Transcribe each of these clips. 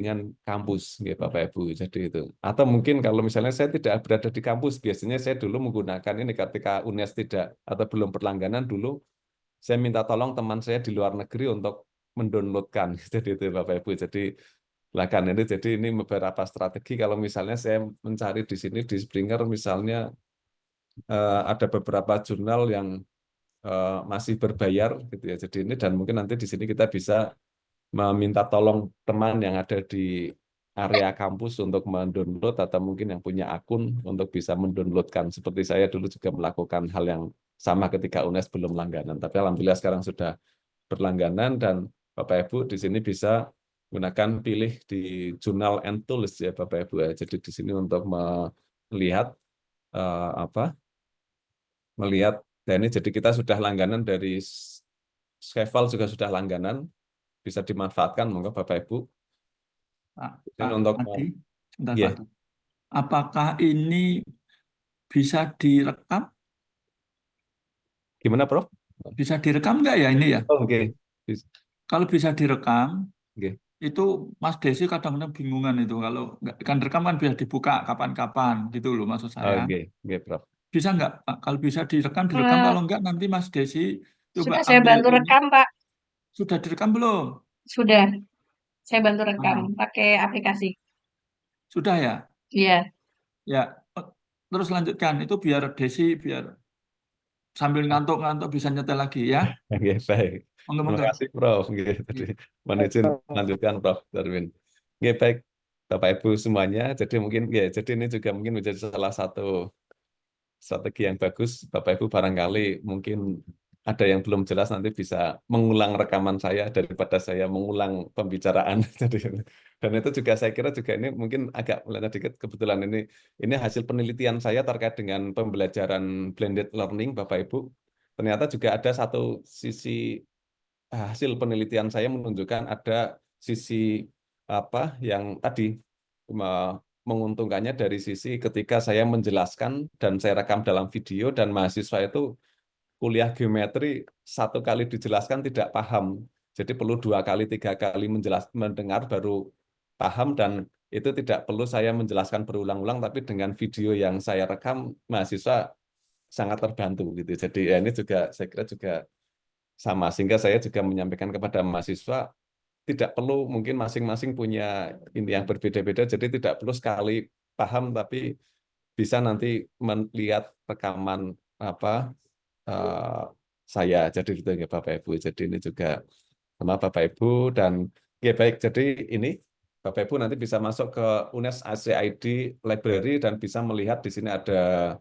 dengan kampus, ya Bapak Ibu. Jadi itu. Atau mungkin kalau misalnya saya tidak berada di kampus, biasanya saya dulu menggunakan ini ketika UNES tidak atau belum berlangganan dulu, saya minta tolong teman saya di luar negeri untuk mendownloadkan. Jadi itu Bapak Ibu. Jadi silakan ini. Jadi ini beberapa strategi kalau misalnya saya mencari di sini di Springer misalnya ada beberapa jurnal yang masih berbayar gitu ya. Jadi ini dan mungkin nanti di sini kita bisa meminta tolong teman yang ada di area kampus untuk mendownload atau mungkin yang punya akun untuk bisa mendownloadkan. Seperti saya dulu juga melakukan hal yang sama ketika UNES belum langganan. Tapi alhamdulillah sekarang sudah berlangganan dan Bapak Ibu di sini bisa gunakan pilih di Jurnal and Tools ya Bapak Ibu ya. Jadi di sini untuk melihat apa? Melihat dan ini jadi kita sudah langganan dari Skeval juga sudah langganan bisa dimanfaatkan monggo Bapak Ibu. Ini Pak untuk Adi, sebentar Pak ya Adi. Apakah ini bisa direkam? gimana Prof? Bisa direkam nggak ya ini ya? Oh, oke. Kalau bisa direkam, Oke. itu Mas Desi kadang-kadang bingungan itu. Kalau nggak kan rekam kan bisa dibuka kapan-kapan gitu loh maksud saya. Oke, oke, Prof. Bisa nggak Pak? Kalau bisa direkam, direkam. Eh, Kalau nggak nanti Mas Desi coba sudah saya ambil bantu ini. rekam, Pak. Sudah direkam belum? Sudah saya bantu rekam Ah, pakai aplikasi. sudah ya? Iya. Ya. Eh, Terus lanjutkan. Itu biar Desi biar sambil ngantuk-ngantuk bisa nyetel lagi ya. Oke, baik. Monggo, Terima monggo. kasih, Prof. Oke, tadi mohon izin lanjutkan, Prof. Darwin. Oke, baik. Bapak Ibu semuanya, jadi mungkin ya, jadi ini juga mungkin menjadi salah satu strategi yang bagus. Bapak Ibu barangkali mungkin ada yang belum jelas nanti bisa mengulang rekaman saya daripada saya mengulang pembicaraan. Jadi, dan itu juga saya kira juga ini mungkin agak melenceng dikit kebetulan ini hasil penelitian saya terkait dengan pembelajaran blended learning Bapak Ibu. Ternyata juga ada satu sisi hasil penelitian saya menunjukkan ada sisi apa yang tadi menguntungkannya dari sisi ketika saya menjelaskan dan saya rekam dalam video dan mahasiswa itu kuliah geometri satu kali dijelaskan tidak paham. Jadi perlu dua kali, tiga kali mendengar baru paham dan itu tidak perlu saya menjelaskan berulang-ulang, tapi dengan video yang saya rekam mahasiswa sangat terbantu gitu. Jadi ya ini juga saya kira juga sama sehingga saya juga menyampaikan kepada mahasiswa tidak perlu mungkin masing-masing punya ini yang berbeda-beda jadi tidak perlu sekali paham tapi bisa nanti melihat rekaman apa eh, saya jadi gitu ya Bapak Ibu jadi ini juga sama Bapak Ibu dan ya baik jadi ini Bapak Ibu nanti bisa masuk ke UNES ACID Library dan bisa melihat di sini ada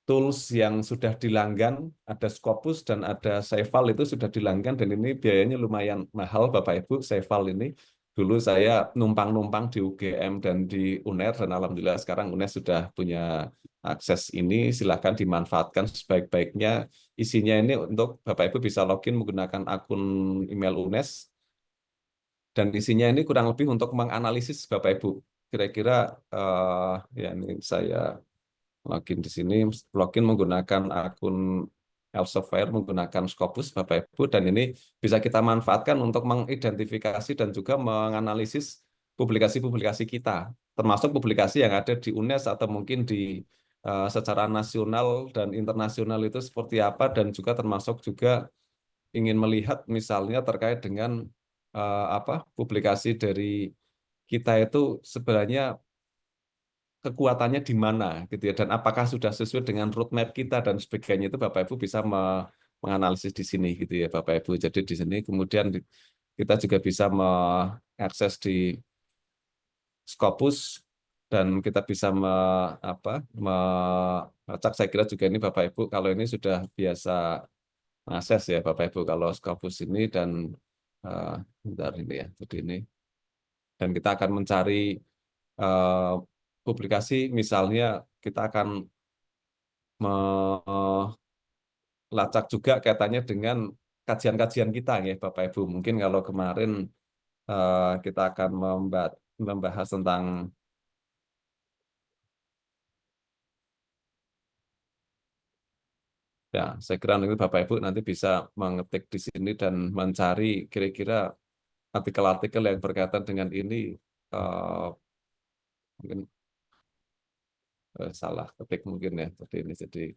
tools yang sudah dilanggan, ada Scopus dan ada Ceval itu sudah dilanggan dan ini biayanya lumayan mahal Bapak Ibu. Ceval ini dulu saya numpang-numpang di UGM dan di UNER dan alhamdulillah sekarang UNER sudah punya akses ini. Silakan dimanfaatkan sebaik-baiknya. Isinya ini untuk Bapak Ibu bisa login menggunakan akun email UNES dan isinya ini kurang lebih untuk menganalisis Bapak Ibu. Kira-kira ya ini saya login di sini, login menggunakan akun Elsevier, menggunakan Scopus, Bapak Ibu, dan ini bisa kita manfaatkan untuk mengidentifikasi dan juga menganalisis publikasi-publikasi kita, termasuk publikasi yang ada di UNES atau mungkin di secara nasional dan internasional itu seperti apa, dan juga termasuk juga ingin melihat misalnya terkait dengan apa publikasi dari kita itu sebenarnya kekuatannya di mana gitu ya dan apakah sudah sesuai dengan roadmap kita dan sebagainya itu Bapak Ibu bisa menganalisis di sini gitu ya Bapak Ibu. Jadi di sini kemudian kita juga bisa mengakses di Scopus dan kita bisa melacak saya kira juga ini Bapak Ibu kalau ini sudah biasa mengakses ya Bapak Ibu kalau Scopus ini dan uh, bentar ini ya. Jadi ini dan kita akan mencari eh, publikasi misalnya kita akan melacak juga kaitannya dengan kajian-kajian kita ya Bapak Ibu. Mungkin kalau kemarin kita akan membahas tentang ya saya kira nanti Bapak Ibu nanti bisa mengetik di sini dan mencari kira-kira artikel-artikel yang berkaitan dengan ini mungkin salah ketik mungkin ya. Jadi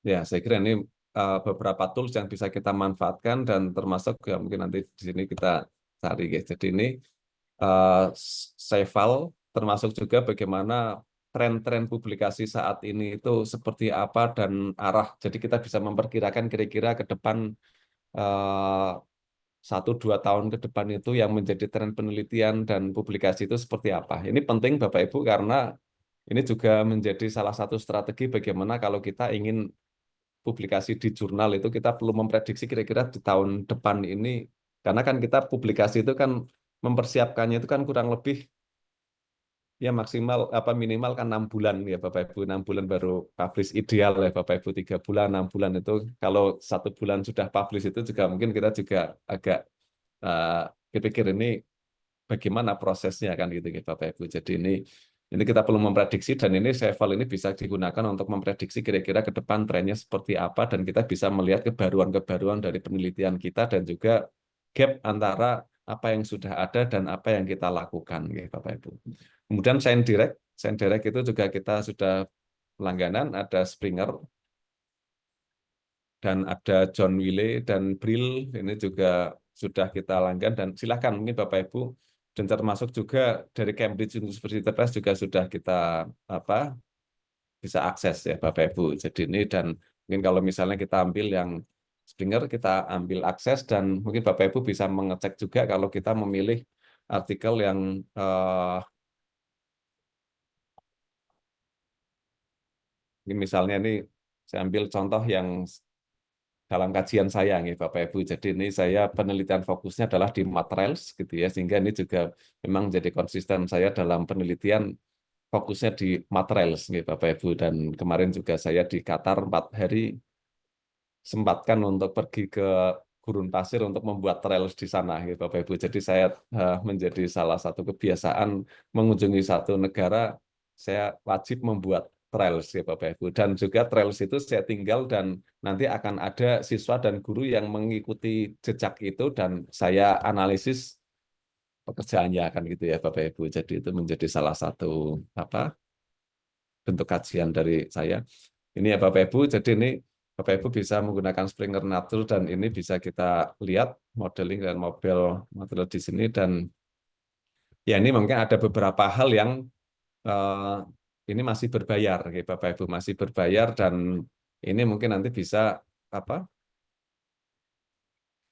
ya, saya kira ini beberapa tools yang bisa kita manfaatkan dan termasuk ya mungkin nanti di sini kita cari guys. Jadi ini Seval termasuk juga bagaimana tren-tren publikasi saat ini itu seperti apa dan arah. Jadi kita bisa memperkirakan kira-kira ke depan 1-2 tahun ke depan itu yang menjadi tren penelitian dan publikasi itu seperti apa. Ini penting Bapak Ibu karena ini juga menjadi salah satu strategi bagaimana kalau kita ingin publikasi di jurnal itu kita perlu memprediksi kira-kira di tahun depan ini karena kan kita publikasi itu kan mempersiapkannya itu kan kurang lebih ya maksimal apa minimal kan 6 bulan ya Bapak Ibu 6 bulan baru publish ideal ya Bapak Ibu 3 bulan 6 bulan itu kalau 1 bulan sudah publish itu juga mungkin kita juga agak kepikir ini bagaimana prosesnya kan gitu ya Bapak Ibu. Jadi ini kita perlu memprediksi dan ini Seval ini bisa digunakan untuk memprediksi kira-kira ke depan trennya seperti apa dan kita bisa melihat kebaruan-kebaruan dari penelitian kita dan juga gap antara apa yang sudah ada dan apa yang kita lakukan ya Bapak Ibu. Kemudian ScienDirect itu juga kita sudah langganan, ada Springer dan ada John Wiley dan Brill ini juga sudah kita langgan dan silakan mungkin Bapak Ibu dan termasuk juga dari Cambridge University Press juga sudah kita bisa akses ya Bapak Ibu. Jadi ini dan mungkin kalau misalnya kita ambil yang Springer kita ambil akses dan mungkin Bapak Ibu bisa mengecek juga kalau kita memilih artikel yang ini misalnya ini saya ambil contoh yang dalam kajian saya nih Bapak Ibu. Jadi ini saya penelitian fokusnya adalah di materials gitu ya, sehingga ini juga memang jadi konsisten saya dalam penelitian fokusnya di materials nih Bapak Ibu. Dan kemarin juga saya di Qatar 4 hari sempatkan untuk pergi ke gurun pasir untuk membuat trails di sana gitu Bapak Ibu. Jadi saya menjadi salah satu kebiasaan mengunjungi satu negara, saya wajib membuat trails ya Bapak Ibu. Dan juga trails itu saya tinggal dan nanti akan ada siswa dan guru yang mengikuti jejak itu dan saya analisis pekerjaannya akan gitu ya Bapak Ibu. Jadi itu menjadi salah satu bentuk kajian dari saya. Ini ya Bapak Ibu, jadi ini Bapak Ibu bisa menggunakan Springer Nature dan ini bisa kita lihat modeling dan model di sini dan ya ini mungkin ada beberapa hal yang ini masih berbayar, ya Bapak Ibu masih berbayar dan ini mungkin nanti bisa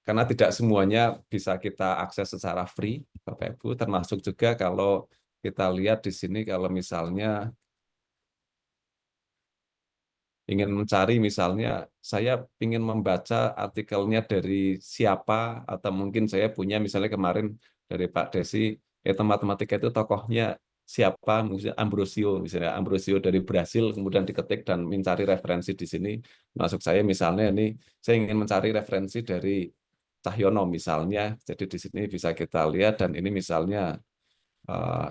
karena tidak semuanya bisa kita akses secara free, Bapak Ibu, termasuk juga kalau kita lihat di sini kalau misalnya ingin mencari misalnya saya ingin membaca artikelnya dari siapa atau mungkin saya punya misalnya kemarin dari Pak Desi matematika itu tokohnya siapa misalnya Ambrosio dari Brasil kemudian diketik dan mencari referensi di sini masuk saya misalnya ini saya ingin mencari referensi dari Cahyono misalnya jadi di sini bisa kita lihat dan ini misalnya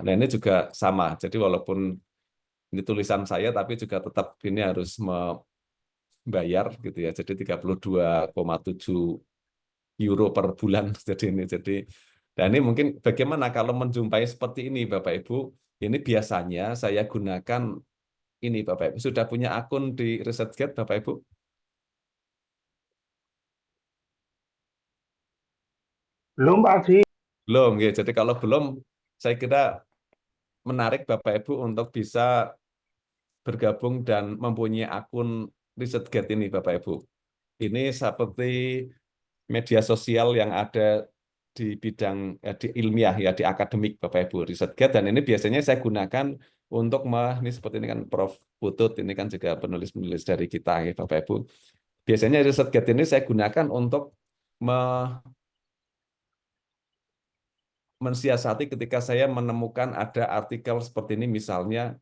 nah ini juga sama jadi walaupun ini tulisan saya tapi juga tetap ini harus membayar gitu ya. Jadi 32,7 euro per bulan dan ini mungkin bagaimana kalau menjumpai seperti ini Bapak Ibu, ini biasanya saya gunakan ini Bapak Ibu. Sudah punya akun di ResearchGate Bapak Ibu? Belum Pak Haji. Belum ya. Jadi kalau belum saya kira menarik Bapak Ibu untuk bisa bergabung dan mempunyai akun ResearchGate ini Bapak Ibu. Ini seperti media sosial yang ada di bidang di ilmiah ya di akademik Bapak Ibu ResearchGate dan ini biasanya saya gunakan untuk ini seperti ini kan Prof Putut ini kan juga penulis-penulis dari kita ya Bapak Ibu. Biasanya ResearchGate ini saya gunakan untuk mensiasati ketika saya menemukan ada artikel seperti ini misalnya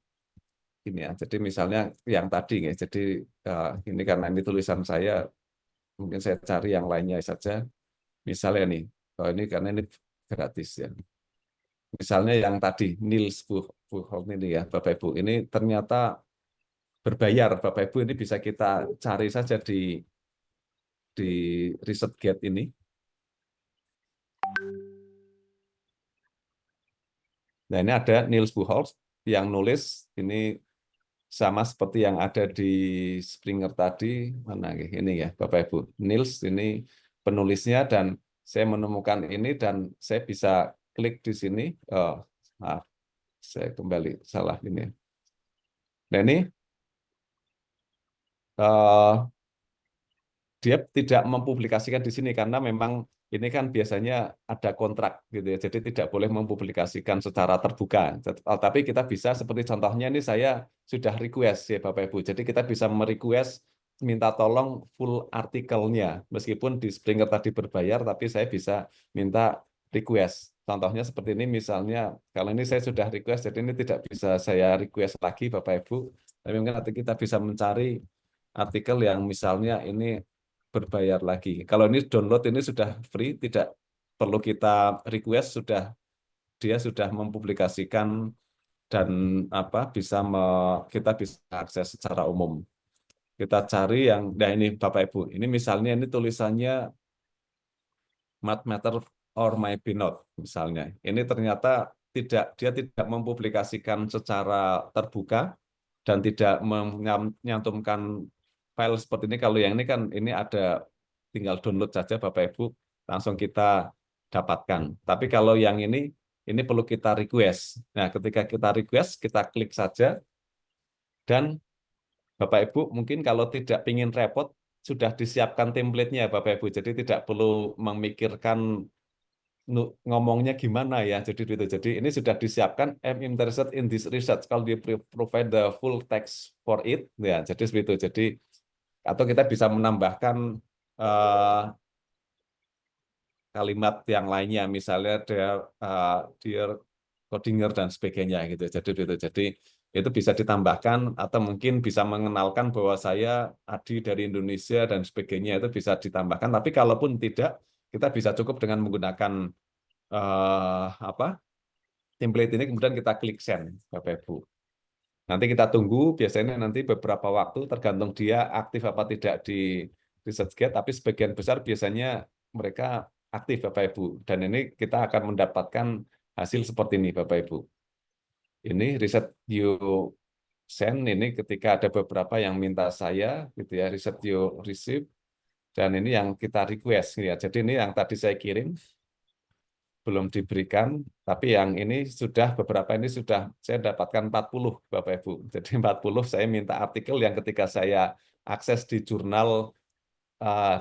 ini ya. Jadi misalnya yang tadi ya. Jadi ini karena ini tulisan saya mungkin saya cari yang lainnya saja. Misalnya nih, ini karena ini gratis ya. Misalnya yang tadi Niels Buchholz ini ya, Bapak Ibu, ini ternyata berbayar, Bapak Ibu ini bisa kita cari saja di ResearchGate ini. Nah, ini ada Niels Buchholz yang nulis ini sama seperti yang ada di Springer tadi. Mana ini ya, Bapak Ibu. Niels ini penulisnya dan saya menemukan ini dan saya bisa klik di sini. Oh, maaf, saya kembali salah ini. Nah, ini dia tidak mempublikasikan di sini karena memang ini kan biasanya ada kontrak gitu ya, jadi tidak boleh mempublikasikan secara terbuka. Tapi kita bisa seperti contohnya ini saya sudah request ya Bapak Ibu, jadi kita bisa merequest minta tolong full artikelnya, meskipun di Springer tadi berbayar, tapi saya bisa minta request. Contohnya seperti ini misalnya, kalau ini saya sudah request, jadi ini tidak bisa saya request lagi Bapak Ibu, tapi mungkin nanti kita bisa mencari artikel yang misalnya ini berbayar lagi. Kalau ini download ini sudah free, tidak perlu kita request, dia sudah mempublikasikan dan kita bisa akses secara umum. Kita cari yang, nah ini Bapak Ibu, ini misalnya ini tulisannya Math Matter or Maybe Not misalnya. Ini ternyata dia tidak mempublikasikan secara terbuka dan tidak menyantumkan file seperti ini. Kalau yang ini kan ini ada tinggal download saja Bapak Ibu, langsung kita dapatkan. Tapi kalau yang ini perlu kita request. Nah, ketika kita request, kita klik saja dan Bapak Ibu mungkin kalau tidak ingin repot, sudah disiapkan template-nya Bapak Ibu. Jadi tidak perlu memikirkan ngomongnya gimana ya. Jadi ini sudah disiapkan. I'm interested in this research. Kalau dia provide the full text for it, ya. Jadi seperti itu. Jadi atau kita bisa menambahkan kalimat yang lainnya, misalnya dear Codinger dan sebagainya gitu. Jadi itu bisa ditambahkan atau mungkin bisa mengenalkan bahwa saya Adi dari Indonesia dan sebagainya, itu bisa ditambahkan. Tapi kalaupun tidak, kita bisa cukup dengan menggunakan template ini, kemudian kita klik send Bapak Ibu. Nanti kita tunggu, biasanya nanti beberapa waktu tergantung dia aktif apa tidak di ResearchGate, tapi sebagian besar biasanya mereka aktif Bapak Ibu. Dan ini kita akan mendapatkan hasil seperti ini Bapak Ibu. Ini Research You Send, ini ketika ada beberapa yang minta saya gitu ya, Research You Receive, dan ini yang kita request ya. Jadi ini yang tadi saya kirim belum diberikan, tapi yang ini sudah beberapa ini sudah saya dapatkan 40 Bapak Ibu. Jadi 40 saya minta artikel yang ketika saya akses di jurnal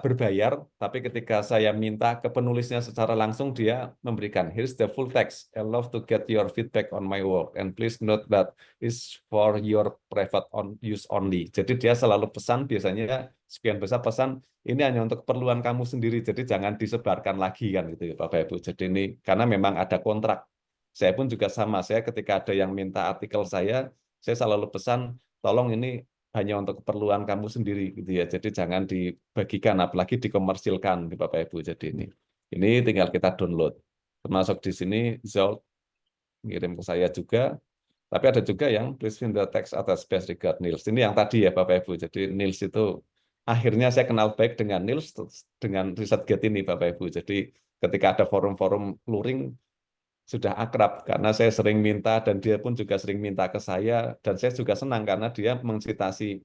berbayar, tapi ketika saya minta ke penulisnya secara langsung, dia memberikan, here's the full text. I love to get your feedback on my work, and please note that is for your private use only. Jadi dia selalu pesan, biasanya sekian besar pesan, ini hanya untuk keperluan kamu sendiri, jadi jangan disebarkan lagi kan gitu ya Bapak Ibu. Jadi ini karena memang ada kontrak. Saya pun juga sama, saya ketika ada yang minta artikel saya selalu pesan, tolong ini hanya untuk keperluan kamu sendiri gitu ya. Jadi jangan dibagikan, apalagi dikomersilkan di Bapak Ibu. Jadi ini tinggal kita download. Termasuk di sini Zolt ngirim ke saya juga. Tapi ada juga yang please fill the text atas best regard Niels. Ini yang tadi ya Bapak Ibu. Jadi Niels itu akhirnya saya kenal baik dengan Niels dengan ResearchGate ini Bapak Ibu. Jadi ketika ada forum-forum luring sudah akrab karena saya sering minta dan dia pun juga sering minta ke saya, dan saya juga senang karena dia mensitasi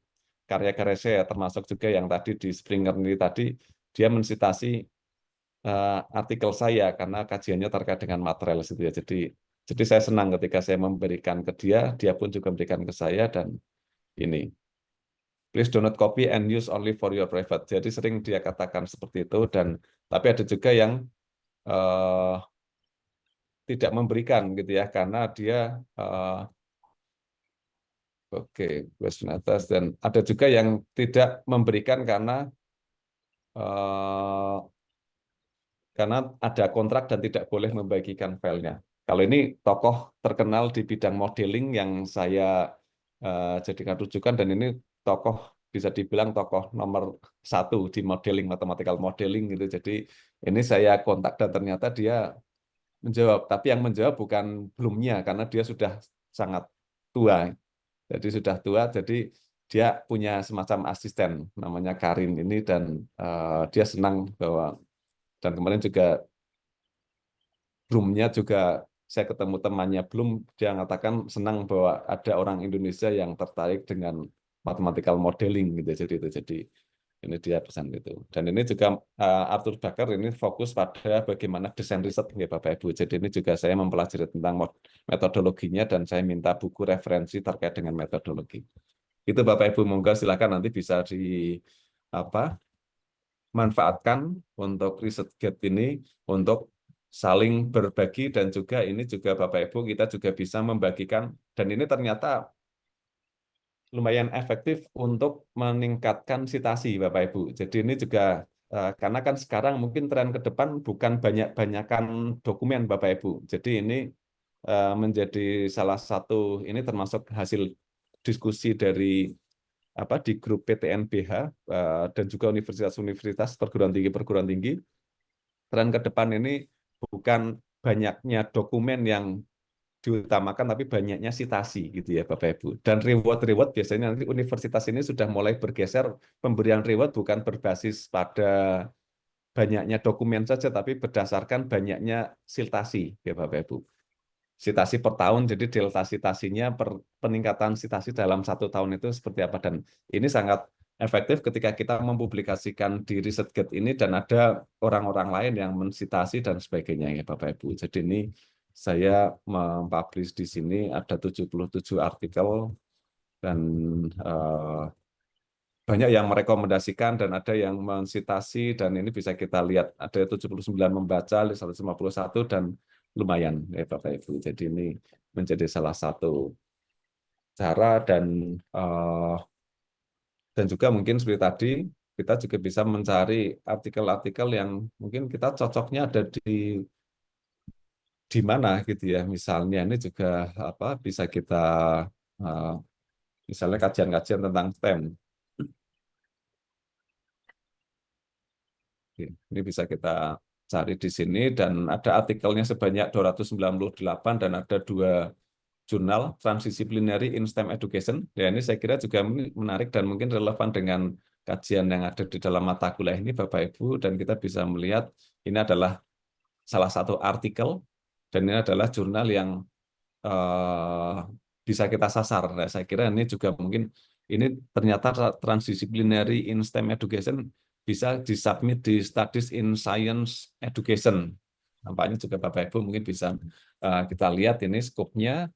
karya-karya saya, termasuk juga yang tadi di Springer ini tadi dia mensitasi artikel saya karena kajiannya terkait dengan material itu ya. Jadi saya senang ketika saya memberikan ke dia, dia pun juga memberikan ke saya, dan ini please do not copy and use only for your private. Jadi sering dia katakan seperti itu, dan tapi ada juga yang tidak memberikan gitu ya karena dia question atas, dan ada juga yang tidak memberikan karena ada kontrak dan tidak boleh membagikan filenya. Kalau ini tokoh terkenal di bidang modeling yang saya jadikan rujukan, dan ini tokoh bisa dibilang tokoh nomor 1 di modeling, mathematical modeling gitu. Jadi ini saya kontak dan ternyata dia menjawab, tapi yang menjawab bukan Bloom-nya karena dia sudah sangat tua. Jadi sudah tua, jadi dia punya semacam asisten namanya Karin ini, dan dia senang bahwa, dan kemarin juga Bloom-nya juga saya ketemu temannya belum, dia mengatakan senang bahwa ada orang Indonesia yang tertarik dengan mathematical modeling gitu. Jadi ini dia pesan itu. Dan ini juga Arthur Baker ini fokus pada bagaimana desain riset ya Bapak Ibu. Jadi ini juga saya mempelajari tentang metodologinya dan saya minta buku referensi terkait dengan metodologi. Itu Bapak Ibu, monggo silakan nanti bisa manfaatkan untuk ResearchGate ini untuk saling berbagi, dan juga ini juga Bapak Ibu kita juga bisa membagikan, dan ini ternyata lumayan efektif untuk meningkatkan citasi Bapak Ibu. Jadi ini juga karena kan sekarang mungkin tren ke depan bukan banyak-banyakan dokumen Bapak Ibu. Jadi ini menjadi salah satu, ini termasuk hasil diskusi dari di grup PTNBH dan juga universitas-universitas perguruan tinggi. Tren ke depan ini bukan banyaknya dokumen yang diutamakan, tapi banyaknya citasi gitu ya Bapak Ibu. Dan reward biasanya nanti universitas ini sudah mulai bergeser, pemberian reward bukan berbasis pada banyaknya dokumen saja, tapi berdasarkan banyaknya citasi ya Bapak Ibu. Citasi per tahun, jadi delta citasinya peningkatan citasi dalam 1 tahun itu seperti apa. Dan ini sangat efektif ketika kita mempublikasikan di ResearchGate ini dan ada orang-orang lain yang mensitasi dan sebagainya ya Bapak Ibu. Jadi ini saya mempublish di sini ada 77 artikel dan banyak yang merekomendasikan dan ada yang mensitasi, dan ini bisa kita lihat ada 79 membaca, 151 dan lumayan ya Bapak Ibu. Jadi ini menjadi salah satu cara, dan juga mungkin seperti tadi kita juga bisa mencari artikel-artikel yang mungkin kita cocoknya ada di mana gitu ya. Misalnya ini juga bisa kita misalnya kajian-kajian tentang STEM. Ini bisa kita cari di sini, dan ada artikelnya sebanyak 298 dan ada 2 jurnal Transdisciplinary in STEM Education. Ya, ini saya kira juga menarik dan mungkin relevan dengan kajian yang ada di dalam mata kuliah ini Bapak Ibu, dan kita bisa melihat ini adalah salah satu artikel dan ini adalah jurnal yang bisa kita sasar. Nah, saya kira ini juga mungkin ini ternyata Transdisciplinary in STEM Education bisa disubmit di Studies in Science Education. Nampaknya juga Bapak Ibu mungkin bisa kita lihat ini skopnya.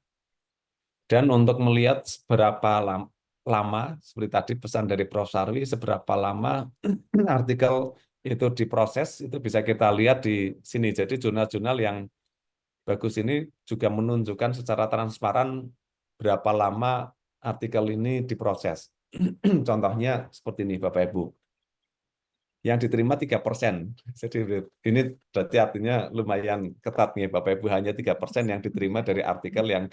Dan untuk melihat seberapa lama, seperti tadi pesan dari Prof. Sarwi, seberapa lama artikel itu diproses, itu bisa kita lihat di sini. Jadi jurnal-jurnal yang bagus ini juga menunjukkan secara transparan berapa lama artikel ini diproses. Contohnya seperti ini Bapak Ibu. Yang diterima 3%. Jadi ini berarti artinya lumayan ketat nih Bapak Ibu, hanya 3% yang diterima dari artikel yang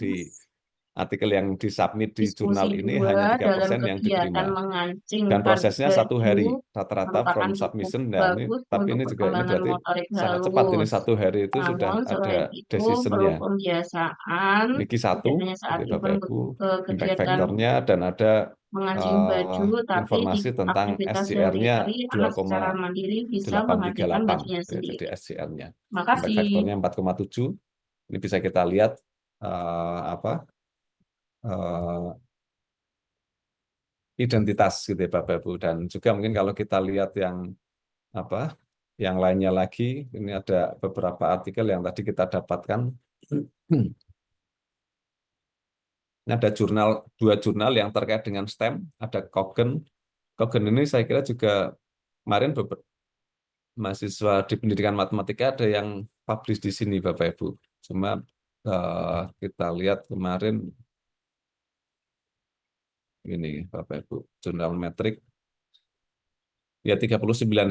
disubmit di jurnal Diskusi ini, 2 hanya dalam 3% yang kegiatan diterima. mengancing Dan prosesnya 1 baju, hari, rata-rata from merupakan cukup submission. Nah, ini, bagus tapi untuk ini juga ini perkembangan berarti motorik sangat cepat, ini halus. 1 hari itu sudah Namun ada selain itu perlu decision-nya. pembiasaan, Niki 1, tidak hanya saat jadi Bapak event Ibu, impact kegiatan factor-nya, dan ada mengancing baju, tapi di informasi tentang aktivitas SCR-nya sehari-hari anak secara mandiri bisa menghadirkan 2,838, bajunya ya, sendiri. jadi SCR-nya. Impact Makasih. factor-nya 4,7. Ini bisa kita lihat identitas gitu ya Bapak Ibu. Dan juga mungkin kalau kita lihat yang lainnya lagi, ini ada beberapa artikel yang tadi kita dapatkan. Ini ada 2 jurnal yang terkait dengan STEM, ada Coggan. Coggan ini saya kira juga kemarin mahasiswa di pendidikan matematika ada yang publish di sini Bapak Ibu. Cuma kita lihat kemarin ini Bapak Ibu, jurnal metrik ya 39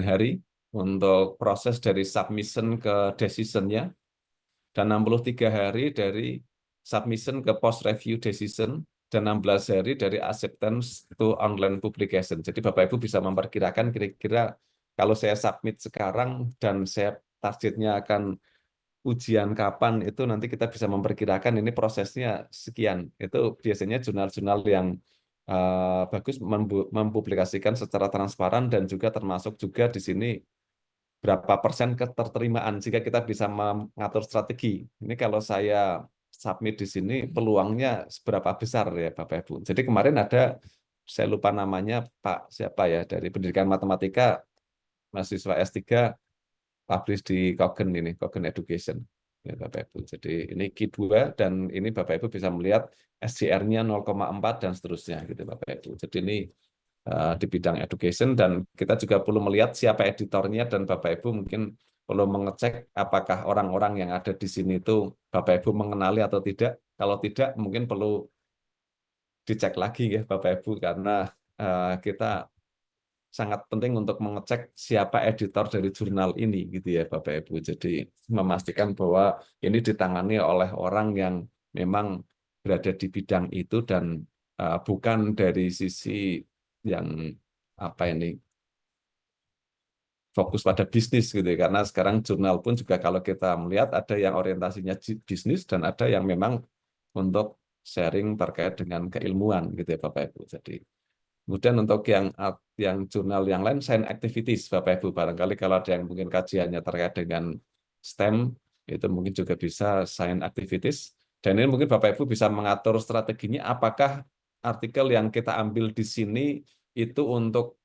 hari untuk proses dari submission ke decision-nya, dan 63 hari dari submission ke post review decision, dan 16 hari dari acceptance to online publication. Jadi Bapak Ibu bisa memperkirakan kira-kira kalau saya submit sekarang dan saya targetnya akan ujian kapan, itu nanti kita bisa memperkirakan ini prosesnya sekian. Itu biasanya jurnal-jurnal yang bagus mempublikasikan secara transparan, dan juga termasuk juga di sini berapa persen keterterimaan sehingga kita bisa mengatur strategi. Ini kalau saya submit di sini peluangnya seberapa besar ya Bapak Ibu. Jadi kemarin ada, saya lupa namanya Pak siapa ya, dari pendidikan matematika, mahasiswa S3 publish di Cogent ini, Cogent Education. Ya, Bapak Ibu. Jadi ini Q2 dan ini Bapak Ibu bisa melihat SCR-nya 0,4 dan seterusnya gitu Bapak Ibu. Jadi ini di bidang education dan kita juga perlu melihat siapa editornya dan Bapak Ibu mungkin perlu mengecek apakah orang-orang yang ada di sini itu Bapak Ibu mengenali atau tidak. Kalau tidak mungkin perlu dicek lagi ya Bapak Ibu karena kita sangat penting untuk mengecek siapa editor dari jurnal ini gitu ya Bapak Ibu. Jadi memastikan bahwa ini ditangani oleh orang yang memang berada di bidang itu dan bukan dari sisi yang apa ini fokus pada bisnis gitu ya. Karena sekarang jurnal pun juga kalau kita melihat ada yang orientasinya bisnis dan ada yang memang untuk sharing terkait dengan keilmuan gitu ya Bapak Ibu. Jadi kemudian untuk yang jurnal yang lain, science activities, Bapak Ibu, barangkali kalau ada yang mungkin kajiannya terkait dengan STEM, itu mungkin juga bisa science activities. Dan ini mungkin Bapak Ibu bisa mengatur strateginya, apakah artikel yang kita ambil di sini itu untuk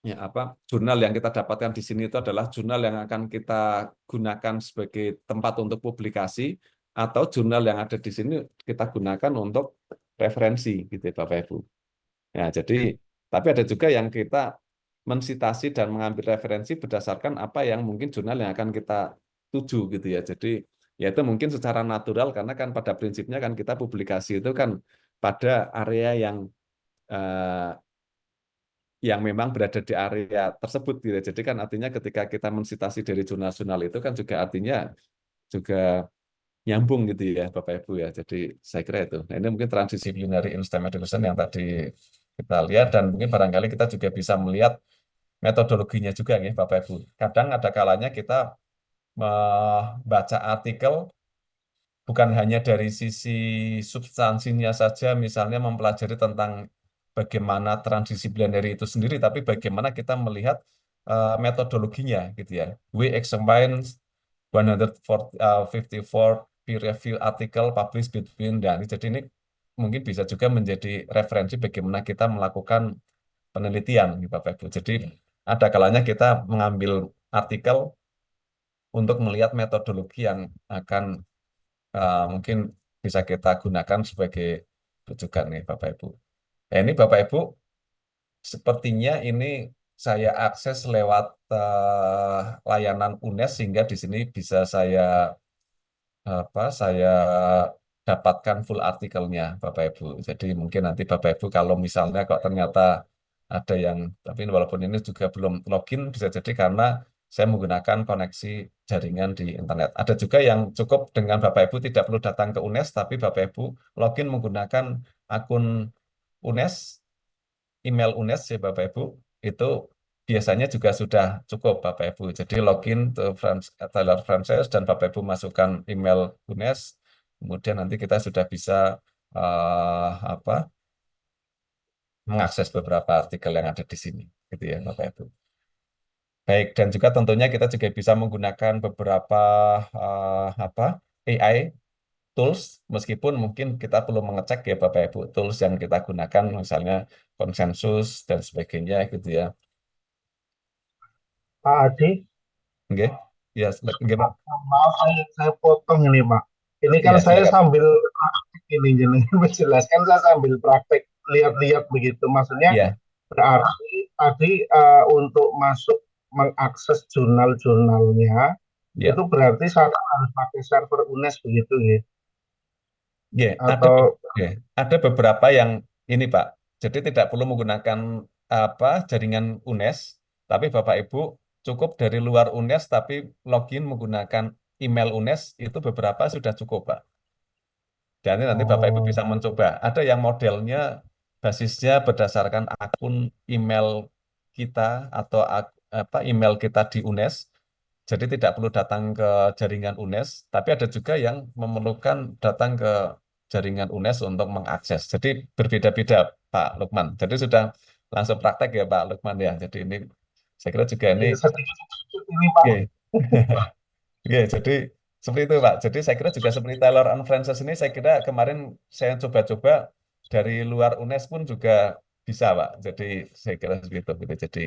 ya apa jurnal yang kita dapatkan di sini itu adalah jurnal yang akan kita gunakan sebagai tempat untuk publikasi, atau jurnal yang ada di sini kita gunakan untuk referensi, gitu ya Bapak Ibu. Ya, jadi, tapi ada juga yang kita mensitasi dan mengambil referensi berdasarkan apa yang mungkin jurnal yang akan kita tuju gitu ya. Jadi, ya itu mungkin secara natural karena kan pada prinsipnya kan kita publikasi itu kan pada area yang memang berada di area tersebut gitu. Jadi kan artinya ketika kita mensitasi dari jurnal-jurnal itu kan juga artinya juga nyambung gitu ya Bapak Ibu ya. Jadi saya kira itu. Nah, ini mungkin transdisciplinary in STEM education yang tadi kita lihat dan mungkin barangkali kita juga bisa melihat metodologinya juga ya Bapak Ibu. Kadang ada kalanya kita membaca artikel bukan hanya dari sisi substansinya saja, misalnya mempelajari tentang bagaimana transdisiplinary itu sendiri, tapi bagaimana kita melihat metodologinya gitu ya. We examine 154 peer-review article published between dan jadi ini mungkin bisa juga menjadi referensi bagaimana kita melakukan penelitian nih Bapak Ibu. Jadi ada kalanya kita mengambil artikel untuk melihat metodologi yang akan mungkin bisa kita gunakan sebagai rujukan nih Bapak Ibu. Nah, ini Bapak Ibu sepertinya ini saya akses lewat layanan UNES sehingga di sini bisa saya dapatkan full artikelnya Bapak Ibu. Jadi mungkin nanti Bapak Ibu kalau misalnya kok ternyata ada yang, tapi walaupun ini juga belum login, bisa jadi karena saya menggunakan koneksi jaringan di internet. Ada juga yang cukup dengan Bapak Ibu tidak perlu datang ke UNES, tapi Bapak Ibu login menggunakan akun UNES, email UNES ya Bapak Ibu, itu biasanya juga sudah cukup Bapak Ibu. Jadi login ke Tyler Frances dan Bapak Ibu masukkan email UNES, kemudian nanti kita sudah bisa mengakses beberapa artikel yang ada di sini, gitu ya Bapak Ibu. Baik, dan juga tentunya kita juga bisa menggunakan beberapa AI tools, meskipun mungkin kita perlu mengecek ya Bapak Ibu, tools yang kita gunakan, misalnya konsensus dan sebagainya, gitu ya. Pak Adi, Oke, ya, oke, Pak. maaf saya potong ini Pak. Ini kan Ya, saya silakan. sambil praktek ini, jadi menjelaskan saya sambil praktek lihat-lihat begitu. Maksudnya Ya, berarti tadi untuk masuk mengakses jurnal-jurnalnya ya, itu berarti saya harus pakai server UNES begitu ya? ya. Atau Ada beberapa yang ini, Pak. Jadi tidak perlu menggunakan jaringan UNES, tapi Bapak Ibu cukup dari luar UNES, tapi login menggunakan email UNES itu beberapa sudah cukup, Pak. Dan ini nanti Bapak Ibu bisa mencoba. Ada yang modelnya basisnya berdasarkan akun email kita atau email kita di UNES. Jadi tidak perlu datang ke jaringan UNES, tapi ada juga yang memerlukan datang ke jaringan UNES untuk mengakses. Jadi berbeda-beda Pak Lukman. Jadi sudah langsung praktek ya Pak Lukman ya. Jadi ini Saya kira juga ini, Sedikit ini Pak. oke. Iya, jadi seperti itu Pak. Jadi saya kira juga seperti Taylor and Francis ini, saya kira kemarin saya coba-coba dari luar UNES pun juga bisa Pak. Jadi saya kira seperti itu. Gitu. Jadi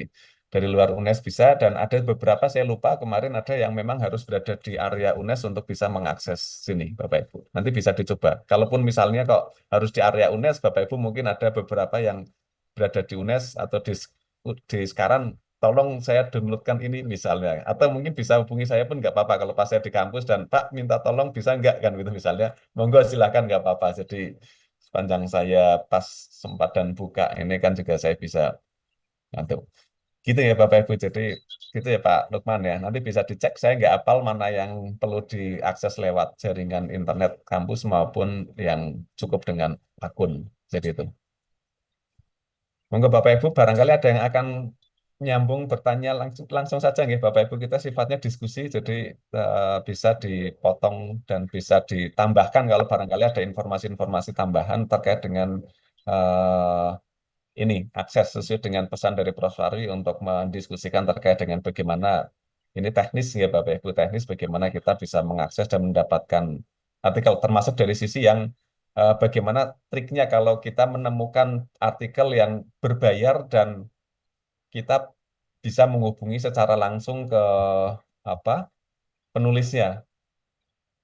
dari luar UNES bisa, dan ada beberapa saya lupa kemarin ada yang memang harus berada di area UNES untuk bisa mengakses sini Bapak Ibu. Nanti bisa dicoba. Kalaupun misalnya kok harus di area UNES, Bapak Ibu mungkin ada beberapa yang berada di UNES atau di sekarang, tolong saya downloadkan ini misalnya, atau mungkin bisa hubungi saya pun nggak apa-apa kalau pas saya di kampus dan Pak minta tolong bisa nggak kan gitu misalnya, monggo silahkan nggak apa-apa. Jadi sepanjang saya pas sempat dan buka ini kan juga saya bisa bantu. Gitu ya Bapak Ibu. Jadi gitu ya Pak Lukman ya. Nanti bisa dicek, saya nggak hafal mana yang perlu diakses lewat jaringan internet kampus maupun yang cukup dengan akun. Jadi itu. Monggo Bapak Ibu, barangkali ada yang akan nyambung bertanya langsung langsung saja nggih Bapak Ibu, kita sifatnya diskusi, jadi bisa dipotong dan bisa ditambahkan kalau barangkali ada informasi-informasi tambahan terkait dengan eh, ini akses sesuai dengan pesan dari Prof. Sarwi untuk mendiskusikan terkait dengan bagaimana ini teknis ya Bapak Ibu, teknis bagaimana kita bisa mengakses dan mendapatkan artikel, termasuk dari sisi yang bagaimana triknya kalau kita menemukan artikel yang berbayar dan kita bisa menghubungi secara langsung ke apa penulisnya.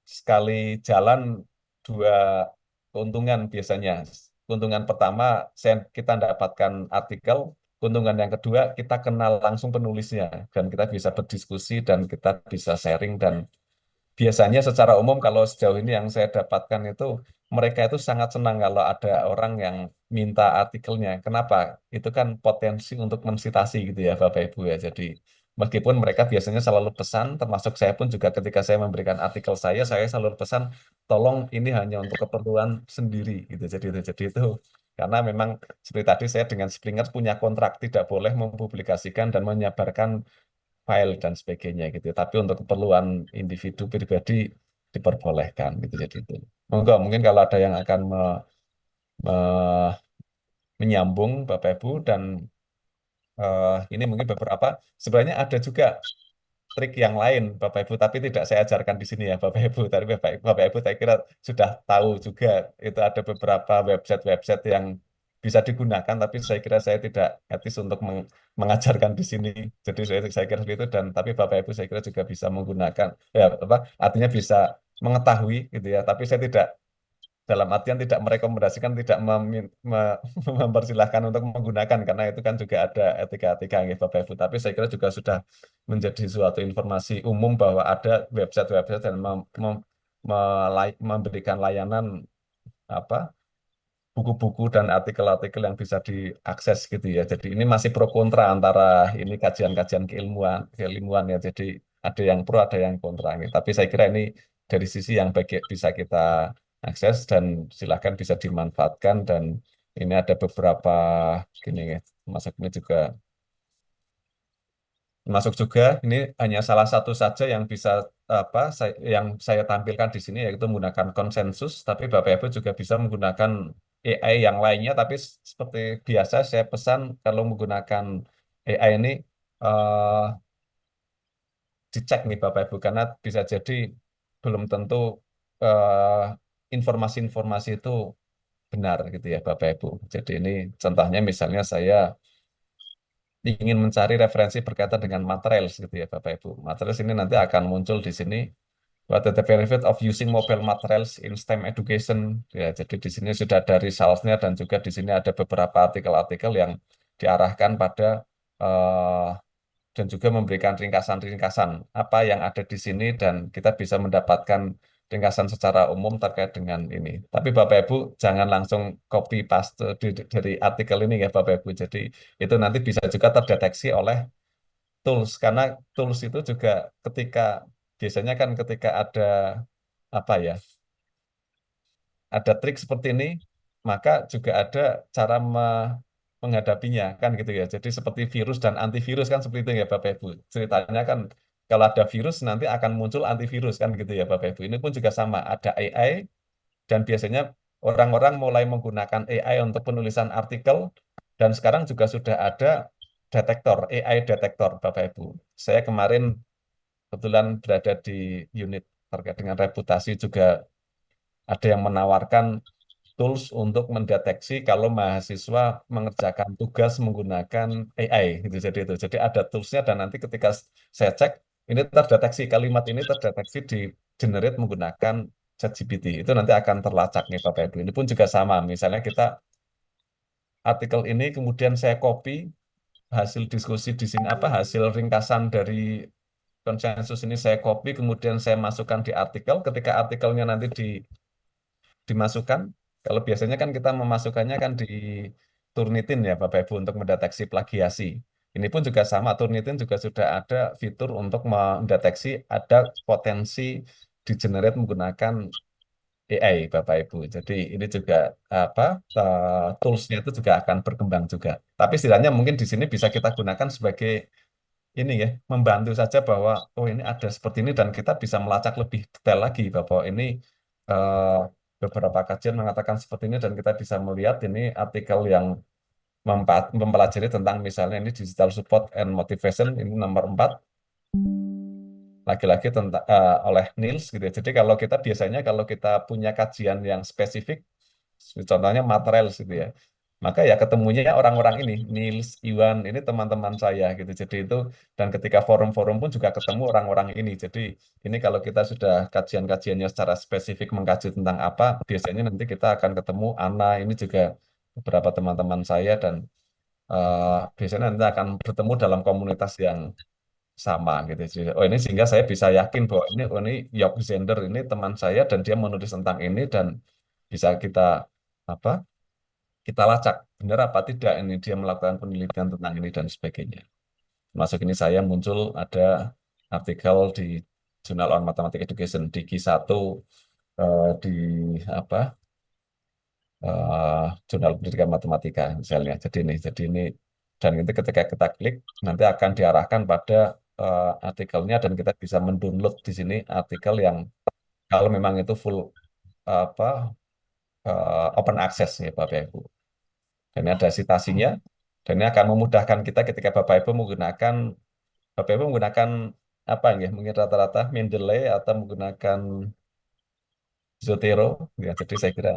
Sekali jalan dua keuntungan biasanya. Keuntungan pertama, kita dapatkan artikel. Keuntungan yang kedua, kita kenal langsung penulisnya dan kita bisa berdiskusi dan kita bisa sharing. Dan biasanya secara umum kalau sejauh ini yang saya dapatkan itu, mereka itu sangat senang kalau ada orang yang minta artikelnya. Kenapa? Itu kan potensi untuk mensitasi gitu ya Bapak Ibu ya. Jadi meskipun mereka biasanya selalu pesan, termasuk saya pun juga ketika saya memberikan artikel saya selalu pesan, tolong ini hanya untuk keperluan sendiri gitu. Jadi itu karena memang seperti tadi saya dengan Springer punya kontrak tidak boleh mempublikasikan dan menyebarkan file dan sebagainya gitu. Tapi untuk keperluan individu pribadi diperbolehkan gitu. Jadi itu. Monggo, mungkin kalau ada yang akan me- menyambung Bapak Ibu dan ini mungkin beberapa sebenarnya ada juga trik yang lain Bapak Ibu, tapi tidak saya ajarkan di sini ya Bapak Ibu. Tapi Bapak Ibu saya kira sudah tahu juga itu ada beberapa website-website yang bisa digunakan, tapi saya kira saya tidak etis untuk mengajarkan di sini. Jadi saya kira seperti itu, dan tapi Bapak Ibu saya kira juga bisa menggunakan ya apa artinya bisa mengetahui gitu ya. Tapi saya tidak dalam artian tidak merekomendasikan, tidak mempersilahkan untuk menggunakan karena itu kan juga ada etika-etika nggih Bapak Ibu. Tapi saya kira juga sudah menjadi suatu informasi umum bahwa ada website-website yang memberikan layanan apa buku-buku dan artikel-artikel yang bisa diakses gitu ya. Jadi ini masih pro kontra antara ini kajian-kajian keilmuan ya. Jadi ada yang pro, ada yang kontra gitu. Tapi saya kira ini dari sisi yang baik bisa kita akses dan silakan bisa dimanfaatkan, dan ini ada beberapa gini ya. Ini juga masuk juga, ini hanya salah satu saja yang bisa yang saya tampilkan di sini yaitu menggunakan konsensus, tapi Bapak Ibu juga bisa menggunakan AI yang lainnya, tapi seperti biasa saya pesan kalau menggunakan AI ini eh, dicek nih Bapak Ibu karena bisa jadi belum tentu eh, informasi-informasi itu benar gitu ya Bapak Ibu. Jadi ini contohnya misalnya saya ingin mencari referensi berkaitan dengan materials gitu ya Bapak Ibu. Materials ini nanti akan muncul di sini. What are the benefit of using mobile materials in STEM education? Ya, jadi di sini sudah ada results-nya dan juga di sini ada beberapa artikel-artikel yang diarahkan pada eh, dan juga memberikan ringkasan-ringkasan apa yang ada di sini dan kita bisa mendapatkan ringkasan secara umum terkait dengan ini. Tapi Bapak Ibu jangan langsung copy paste dari artikel ini ya Bapak Ibu. Jadi itu nanti bisa juga terdeteksi oleh tools karena tools itu juga ketika biasanya kan ketika ada apa ya ada trik seperti ini, maka juga ada cara menghadapinya kan gitu ya. Jadi seperti virus dan antivirus kan seperti itu ya Bapak Ibu. Ceritanya kan kalau ada virus nanti akan muncul antivirus kan gitu ya Bapak Ibu. Ini pun juga sama, ada AI dan biasanya orang-orang mulai menggunakan AI untuk penulisan artikel, dan sekarang juga sudah ada detektor, AI detektor, Bapak Ibu. Saya kemarin kebetulan berada di unit terkait dengan reputasi juga ada yang menawarkan tools untuk mendeteksi kalau mahasiswa mengerjakan tugas menggunakan AI gitu. Jadi ada toolsnya dan nanti ketika saya cek ini terdeteksi kalimat ini terdeteksi di generate menggunakan ChatGPT. Itu nanti akan terlacak nih Bapak Ibu. Ini pun juga sama. Misalnya kita artikel ini kemudian saya copy hasil diskusi di sini apa hasil ringkasan dari konsensus ini saya copy kemudian saya masukkan di artikel ketika artikelnya nanti dimasukkan. Kalau biasanya kan kita memasukkannya kan di Turnitin ya Bapak Ibu untuk mendeteksi plagiasi. Ini pun juga sama, Turnitin juga sudah ada fitur untuk mendeteksi ada potensi di-generate menggunakan AI Bapak Ibu. Jadi ini juga apa toolsnya itu juga akan berkembang juga. Tapi setidaknya mungkin di sini bisa kita gunakan sebagai ini ya, membantu saja bahwa oh ini ada seperti ini dan kita bisa melacak lebih detail lagi bahwa ini eh, beberapa kajian mengatakan seperti ini dan kita bisa melihat ini artikel yang mempelajari tentang misalnya ini digital support and motivation ini nomor 4 lagi-lagi tentang oleh Niels gitu ya. Jadi kalau kita biasanya kalau kita punya kajian yang spesifik contohnya material gitu ya. Maka ya ketemunya orang-orang ini, Niels, Iwan, ini teman-teman saya gitu. Jadi itu dan ketika forum-forum pun juga ketemu orang-orang ini. Jadi ini kalau kita sudah kajian-kajiannya secara spesifik mengkaji tentang apa, biasanya nanti kita akan ketemu Ana, ini juga beberapa teman-teman saya dan biasanya nanti akan bertemu dalam komunitas yang sama gitu. Jadi, oh ini sehingga saya bisa yakin bahwa ini oh ini Yok Zender ini teman saya dan dia menulis tentang ini dan bisa kita apa kita lacak benar apa tidak ini dia melakukan penelitian tentang ini dan sebagainya. Masuk ini saya muncul ada artikel di Journal on Mathematics Education di Q1 di apa Jurnal Pendidikan Matematika misalnya. Jadi ini dan itu ketika kita klik nanti akan diarahkan pada artikelnya dan kita bisa mendownload di sini artikel yang kalau memang itu full apa open access ya Bapak Ibu. Dan ini ada citasinya dan ini akan memudahkan kita ketika Bapak Ibu menggunakan apa ya mungkin rata-rata Mendeley atau menggunakan Zotero ya jadi saya kira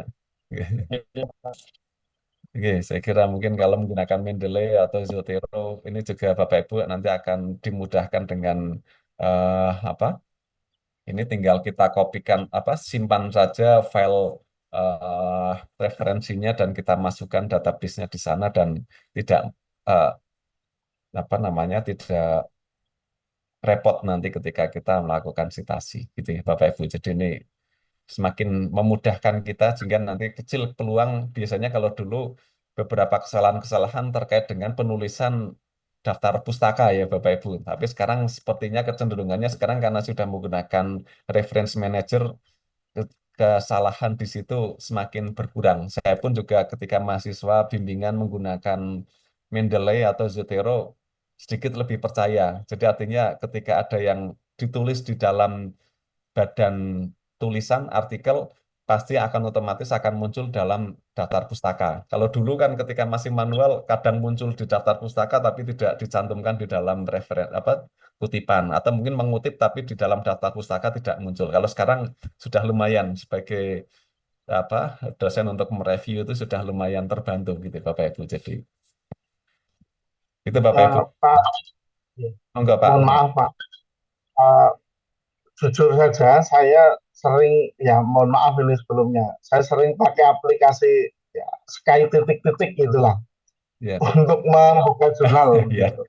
oke, saya kira mungkin kalau menggunakan Mendeley atau Zotero ini juga Bapak Ibu nanti akan dimudahkan dengan apa ini tinggal kita kopikan apa simpan saja file eh, referensinya dan kita masukkan database-nya di sana dan tidak eh, apa namanya tidak repot nanti ketika kita melakukan citasi gitu ya Bapak Ibu. Jadi ini semakin memudahkan kita sehingga nanti kecil peluang biasanya kalau dulu beberapa kesalahan-kesalahan terkait dengan penulisan daftar pustaka ya Bapak Ibu. Tapi sekarang sepertinya kecenderungannya sekarang karena sudah menggunakan reference manager kesalahan di situ semakin berkurang. Saya pun juga ketika mahasiswa bimbingan menggunakan Mendeley atau Zotero sedikit lebih percaya. Jadi artinya ketika ada yang ditulis di dalam badan tulisan artikel pasti akan otomatis akan muncul dalam daftar pustaka. Kalau dulu kan ketika masih manual kadang muncul di daftar pustaka tapi tidak dicantumkan di dalam referen apa kutipan atau mungkin mengutip tapi di dalam daftar pustaka tidak muncul. Kalau sekarang sudah lumayan sebagai apa dosen untuk mereview itu sudah lumayan terbantu gitu Bapak Ibu. Jadi itu Bapak Ibu. Pak, Enggak Pak. mohon maaf Pak. Eh, Jujur saja, saya sering, ya mohon maaf ini sebelumnya, saya sering pakai aplikasi ya, Sky titik-titik gitulah Ya. untuk membuka jurnal. Ya. Gitu.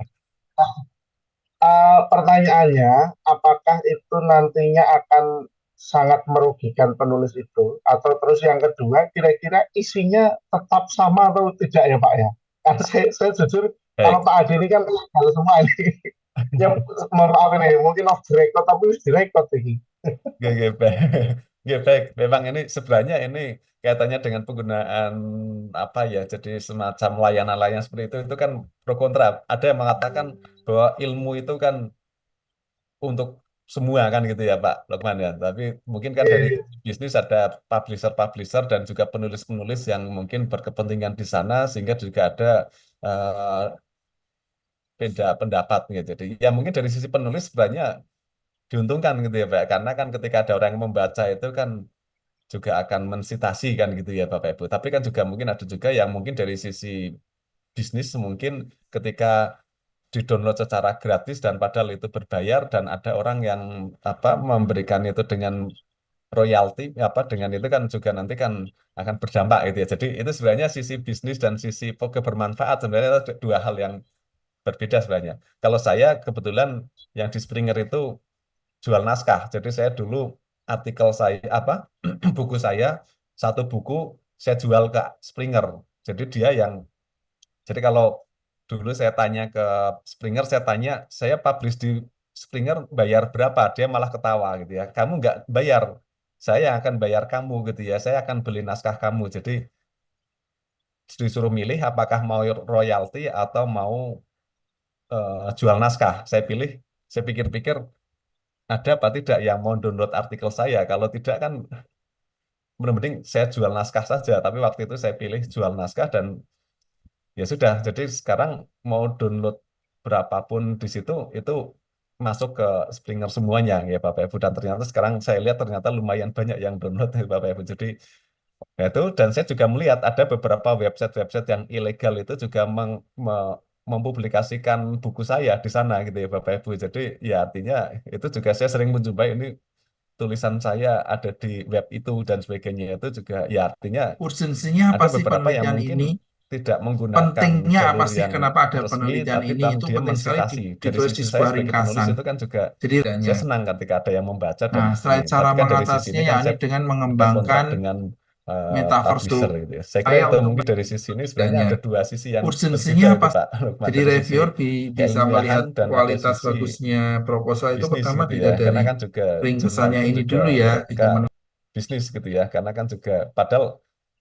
Pertanyaannya, apakah itu nantinya akan sangat merugikan penulis itu? Atau terus yang kedua, kira-kira isinya tetap sama atau tidak ya Pak ya? Kan saya jujur, kalau Baik. Pak Adi ini kan hal semua ini. Ya, mohon maaf ini, mungkin off the record, tapi di record ini. Oke, oke, baik. Oke, baik. Memang ini sebenarnya ini kaitannya dengan penggunaan apa ya, jadi semacam layanan-layanan seperti itu kan pro kontra. Ada yang mengatakan bahwa ilmu itu kan untuk semua kan gitu ya Pak Lukman ya. Tapi mungkin kan dari bisnis ada publisher-publisher dan juga penulis-penulis yang mungkin berkepentingan di sana sehingga juga ada eh, beda pendapat gitu. Jadi ya mungkin dari sisi penulis sebenarnya diuntungkan gitu ya Pak, karena kan ketika ada orang yang membaca itu kan juga akan mensitasi kan gitu ya Bapak Ibu. Tapi kan juga mungkin ada juga yang mungkin dari sisi bisnis mungkin ketika di-download secara gratis dan padahal itu berbayar dan ada orang yang memberikan itu dengan royalti dengan itu kan juga nanti kan akan berdampak gitu ya. Jadi itu sebenarnya sisi bisnis dan sisi kebermanfaat sebenarnya itu dua hal yang berbeda sebenarnya. Kalau saya kebetulan yang di Springer itu jual naskah. Jadi saya dulu artikel saya buku saya satu buku saya jual ke Springer. Jadi dia yang jadi kalau dulu saya tanya ke Springer, saya tanya saya publish di Springer bayar berapa? Dia malah ketawa gitu ya. Kamu nggak bayar, saya yang akan bayar kamu gitu ya. Saya akan beli naskah kamu. Jadi disuruh milih apakah mau royalti atau mau jual naskah. Saya pikir-pikir ada apa tidak yang mau download artikel saya. Kalau tidak kan mending saya jual naskah saja. Tapi waktu itu saya pilih jual naskah dan ya sudah. Jadi sekarang mau download berapapun di situ itu masuk ke Springer semuanya ya Bapak Ibu. Dan ternyata sekarang saya lihat ternyata lumayan banyak yang download ya Bapak Ibu. Jadi ya itu dan saya juga melihat ada beberapa website-website yang ilegal itu juga mempublikasikan buku saya di sana gitu ya Bapak Ibu. Jadi ya artinya itu juga saya sering menjumpai ini tulisan saya ada di web itu dan sebagainya itu juga ya artinya urgensinya apa ada sih beberapa yang penelitian mungkin ini? tidak menggunakan Pentingnya apa jalur sih yang kenapa ada resmi penelitian tapi ini? Itu dia penting sekali mensitasi. Dari ditulis di sisi saya sebuah sebagai penulis ringkasan. itu kan juga Jadi saya senang ketika ada yang membaca dan nah, setelah ini. cara Tapi kan dari sisi mengatasinya ini kan yakni saya dengan ada kontrak mengembangkan dengan metaverse publisher tool gitu ya. Saya kira saya itu untuk mungkin dari sisi ini sebenarnya penelitiannya. ada dua sisi yang Urgensinya berbeda apa? itu Pak Lukman. Jadi Dari sisi reviewer bisa keilmiahan melihat dan ada kualitas sisi bagusnya proposal itu bisnis pertama gitu ya. dilihat Karena dari kan juga jurnal ringkesannya itu ini juga dulu ya. mereka bisnis gitu ya. Karena kan juga padahal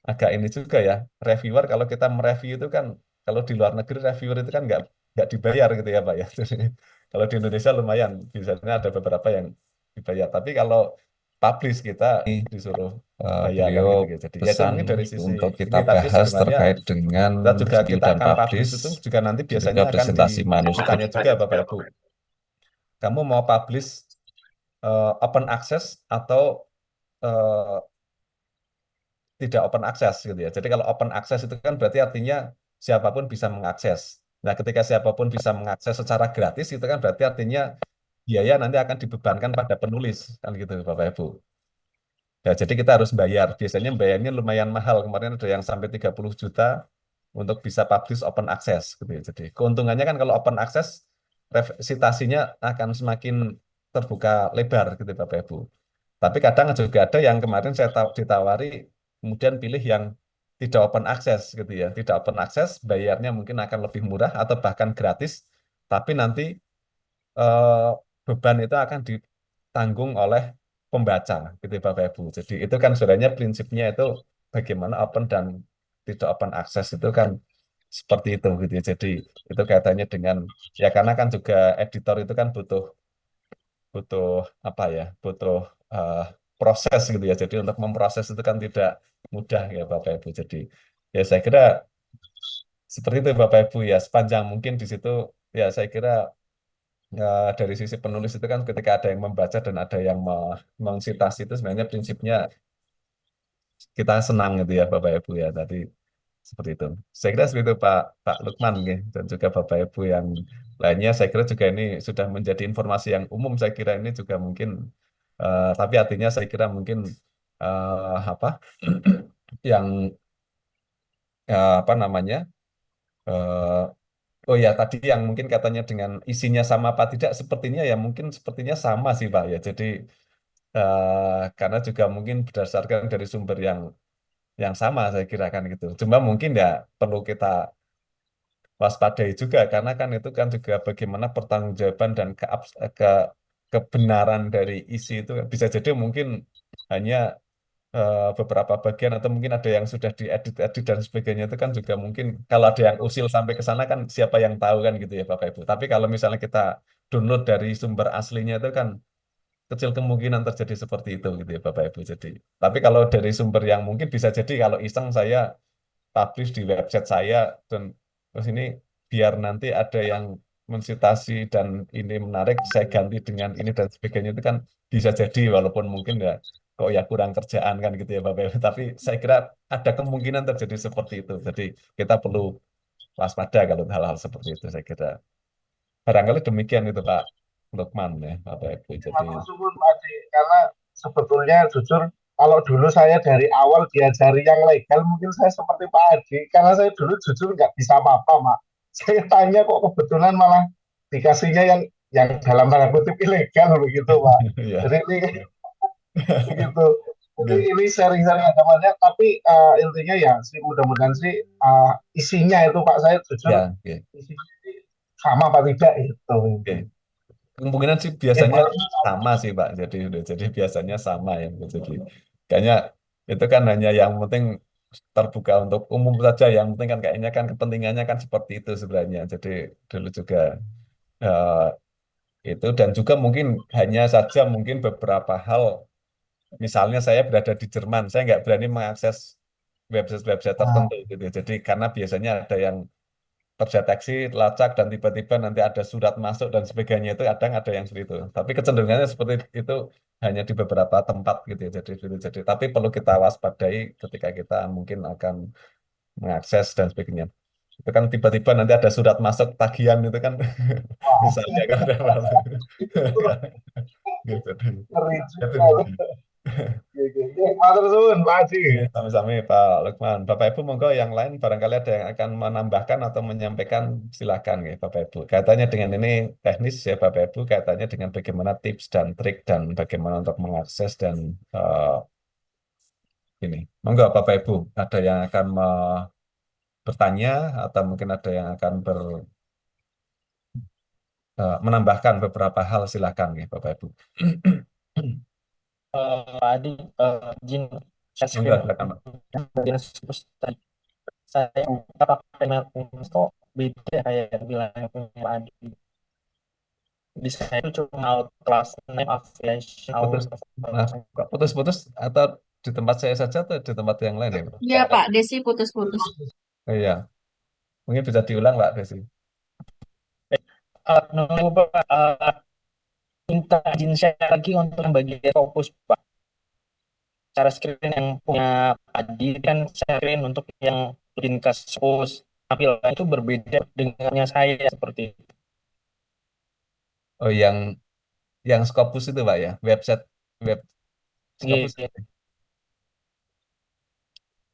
agak ini juga ya. Reviewer kalau kita mereview itu kan kalau di luar negeri reviewer itu kan nggak dibayar gitu ya Pak ya. Jadi, kalau di Indonesia lumayan biasanya ada beberapa yang dibayar. Tapi kalau publish kita disuruh bayar kan beliau gitu ya. Jadi ya itu pesan mungkin dari sisi untuk kita ini tapi bahas sebenarnya terkait dengan kita juga review kita dan akan publish publish itu juga nanti dan biasanya juga akan presentasi manuskrip. ditanya juga Bapak Ibu. Kamu mau publish open access atau eh, tidak open access gitu ya. Jadi kalau open access itu kan berarti artinya siapapun bisa mengakses. Nah, ketika siapapun bisa mengakses secara gratis itu kan berarti artinya biaya nanti akan dibebankan pada penulis kan gitu Bapak Ibu. Ya, jadi kita harus bayar. Biasanya bayarnya lumayan mahal. Kemarin ada yang sampai 30 juta untuk bisa publish open access gitu ya. Jadi keuntungannya kan kalau open access sitasinya akan semakin terbuka lebar gitu Bapak Ibu. Tapi kadang juga ada yang kemarin saya ditawari kemudian pilih yang tidak open access gitu ya. Tidak open access bayarnya mungkin akan lebih murah atau bahkan gratis. Tapi nanti eh, beban itu akan ditanggung oleh pembaca gitu ya, Bapak Ibu. Jadi itu kan sebenarnya prinsipnya itu bagaimana open dan tidak open access itu kan seperti itu gitu ya. Jadi itu kaitannya dengan ya karena kan juga editor itu kan butuh butuh apa ya butuh eh, proses gitu ya. Jadi untuk memproses itu kan tidak mudah ya Bapak Ibu. Jadi ya saya kira seperti itu Bapak Ibu ya sepanjang mungkin di situ ya saya kira dari sisi penulis itu kan ketika ada yang membaca dan ada yang mensitasi itu sebenarnya prinsipnya kita senang gitu ya Bapak Ibu ya tadi seperti itu. Saya kira seperti itu Pak Lukman gitu. Dan juga Bapak Ibu yang lainnya saya kira juga ini sudah menjadi informasi yang umum saya kira ini juga mungkin tapi artinya saya kira mungkin apa yang apa namanya eh, oh ya tadi yang mungkin katanya dengan isinya sama apa tidak sepertinya ya mungkin sepertinya sama sih Pak ya. Jadi karena juga mungkin berdasarkan dari sumber yang sama saya kira kan gitu. Cuma mungkin ya perlu kita waspadai juga karena kan itu kan juga bagaimana pertanggungjawaban dan kebenaran dari isi itu bisa jadi mungkin hanya beberapa bagian atau mungkin ada yang sudah diedit-edit dan sebagainya itu kan juga mungkin kalau ada yang usil sampai ke sana kan siapa yang tahu kan gitu ya Bapak Ibu. Tapi kalau misalnya kita download dari sumber aslinya itu kan kecil kemungkinan terjadi seperti itu gitu ya Bapak Ibu. Jadi, tapi kalau dari sumber yang mungkin bisa jadi kalau iseng saya publish di website saya dan terus ini biar nanti ada yang mensitasi dan ini menarik, saya ganti dengan ini dan sebagainya itu kan bisa jadi walaupun mungkin ya kok ya kurang kerjaan kan gitu ya Bapak Ibu. Tapi saya kira ada kemungkinan terjadi seperti itu. Jadi kita perlu waspada kalau hal-hal seperti itu saya kira. Barangkali demikian itu Pak Lukman ya Bapak Ibu. Jadi Matur suwun Pak Adi, karena sebetulnya jujur kalau dulu saya dari awal diajari yang legal mungkin saya seperti Pak Adi, karena saya dulu jujur nggak bisa apa-apa Mak. Saya tanya kok kebetulan malah dikasihnya yang dalam tanda kutip ilegal begitu Pak. ya. Jadi ini begitu. Jadi Oke. ini sharing-sharing agamanya, tapi intinya ya sih mudah-mudahan sih isinya itu Pak saya jujur Ya, oke. isinya sih sama apa tidak itu. Oke. Kemungkinan sih Ya, biasanya Pak. sama sih Pak. Jadi biasanya sama ya. Jadi kayaknya itu kan hanya yang penting terbuka untuk umum saja. Yang penting kan kayaknya kan kepentingannya kan seperti itu sebenarnya. Jadi dulu juga eh, itu dan juga mungkin hanya saja mungkin beberapa hal. Misalnya saya berada di Jerman, saya nggak berani mengakses website-website Nah, tertentu gitu. Jadi karena biasanya ada yang terdeteksi lacak dan tiba-tiba nanti ada surat masuk dan sebagainya itu kadang ada yang seperti itu. Tapi kecenderungannya seperti itu hanya di beberapa tempat gitu ya. Jadi tapi perlu kita waspadai ketika kita mungkin akan mengakses dan sebagainya. Itu kan tiba-tiba nanti ada surat masuk tagihan itu kan misalnya kan ada masuk. Gitu. ngeri Itu juga. Oke, oke. Matur suwun Pak Adi. Iya, sama-sama Pak Lukman. Bapak Ibu monggo yang lain barangkali ada yang akan menambahkan atau menyampaikan silakan ya Bapak Ibu. Kaitannya dengan ini teknis ya Bapak Ibu, kaitannya dengan bagaimana tips dan trik dan bagaimana untuk mengakses dan ini. Monggo Bapak Ibu, ada yang akan bertanya atau mungkin ada yang akan menambahkan beberapa hal silakan ya Bapak Ibu. Pak Adi, izin saya Monggo screen silakan Pak. dan tadi saya buka pakai email Unis kok beda kayak bilang punya Pak Adi. Di saya itu cuma out class name affiliation out. Putus, maaf, kok putus-putus atau di tempat saya saja atau di tempat yang lain ya Pak? Iya Pak, Desi putus-putus. Oh, iya. Mungkin bisa diulang, Pak Desi. Nunggu Pak, minta izin share lagi untuk yang bagian fokus Pak. Cara screen yang punya Pak Adi kan screen untuk yang bikin kasus tampilan itu berbeda dengannya saya seperti itu. Oh, yang Scopus itu, Pak ya, web Scopus. Gitu.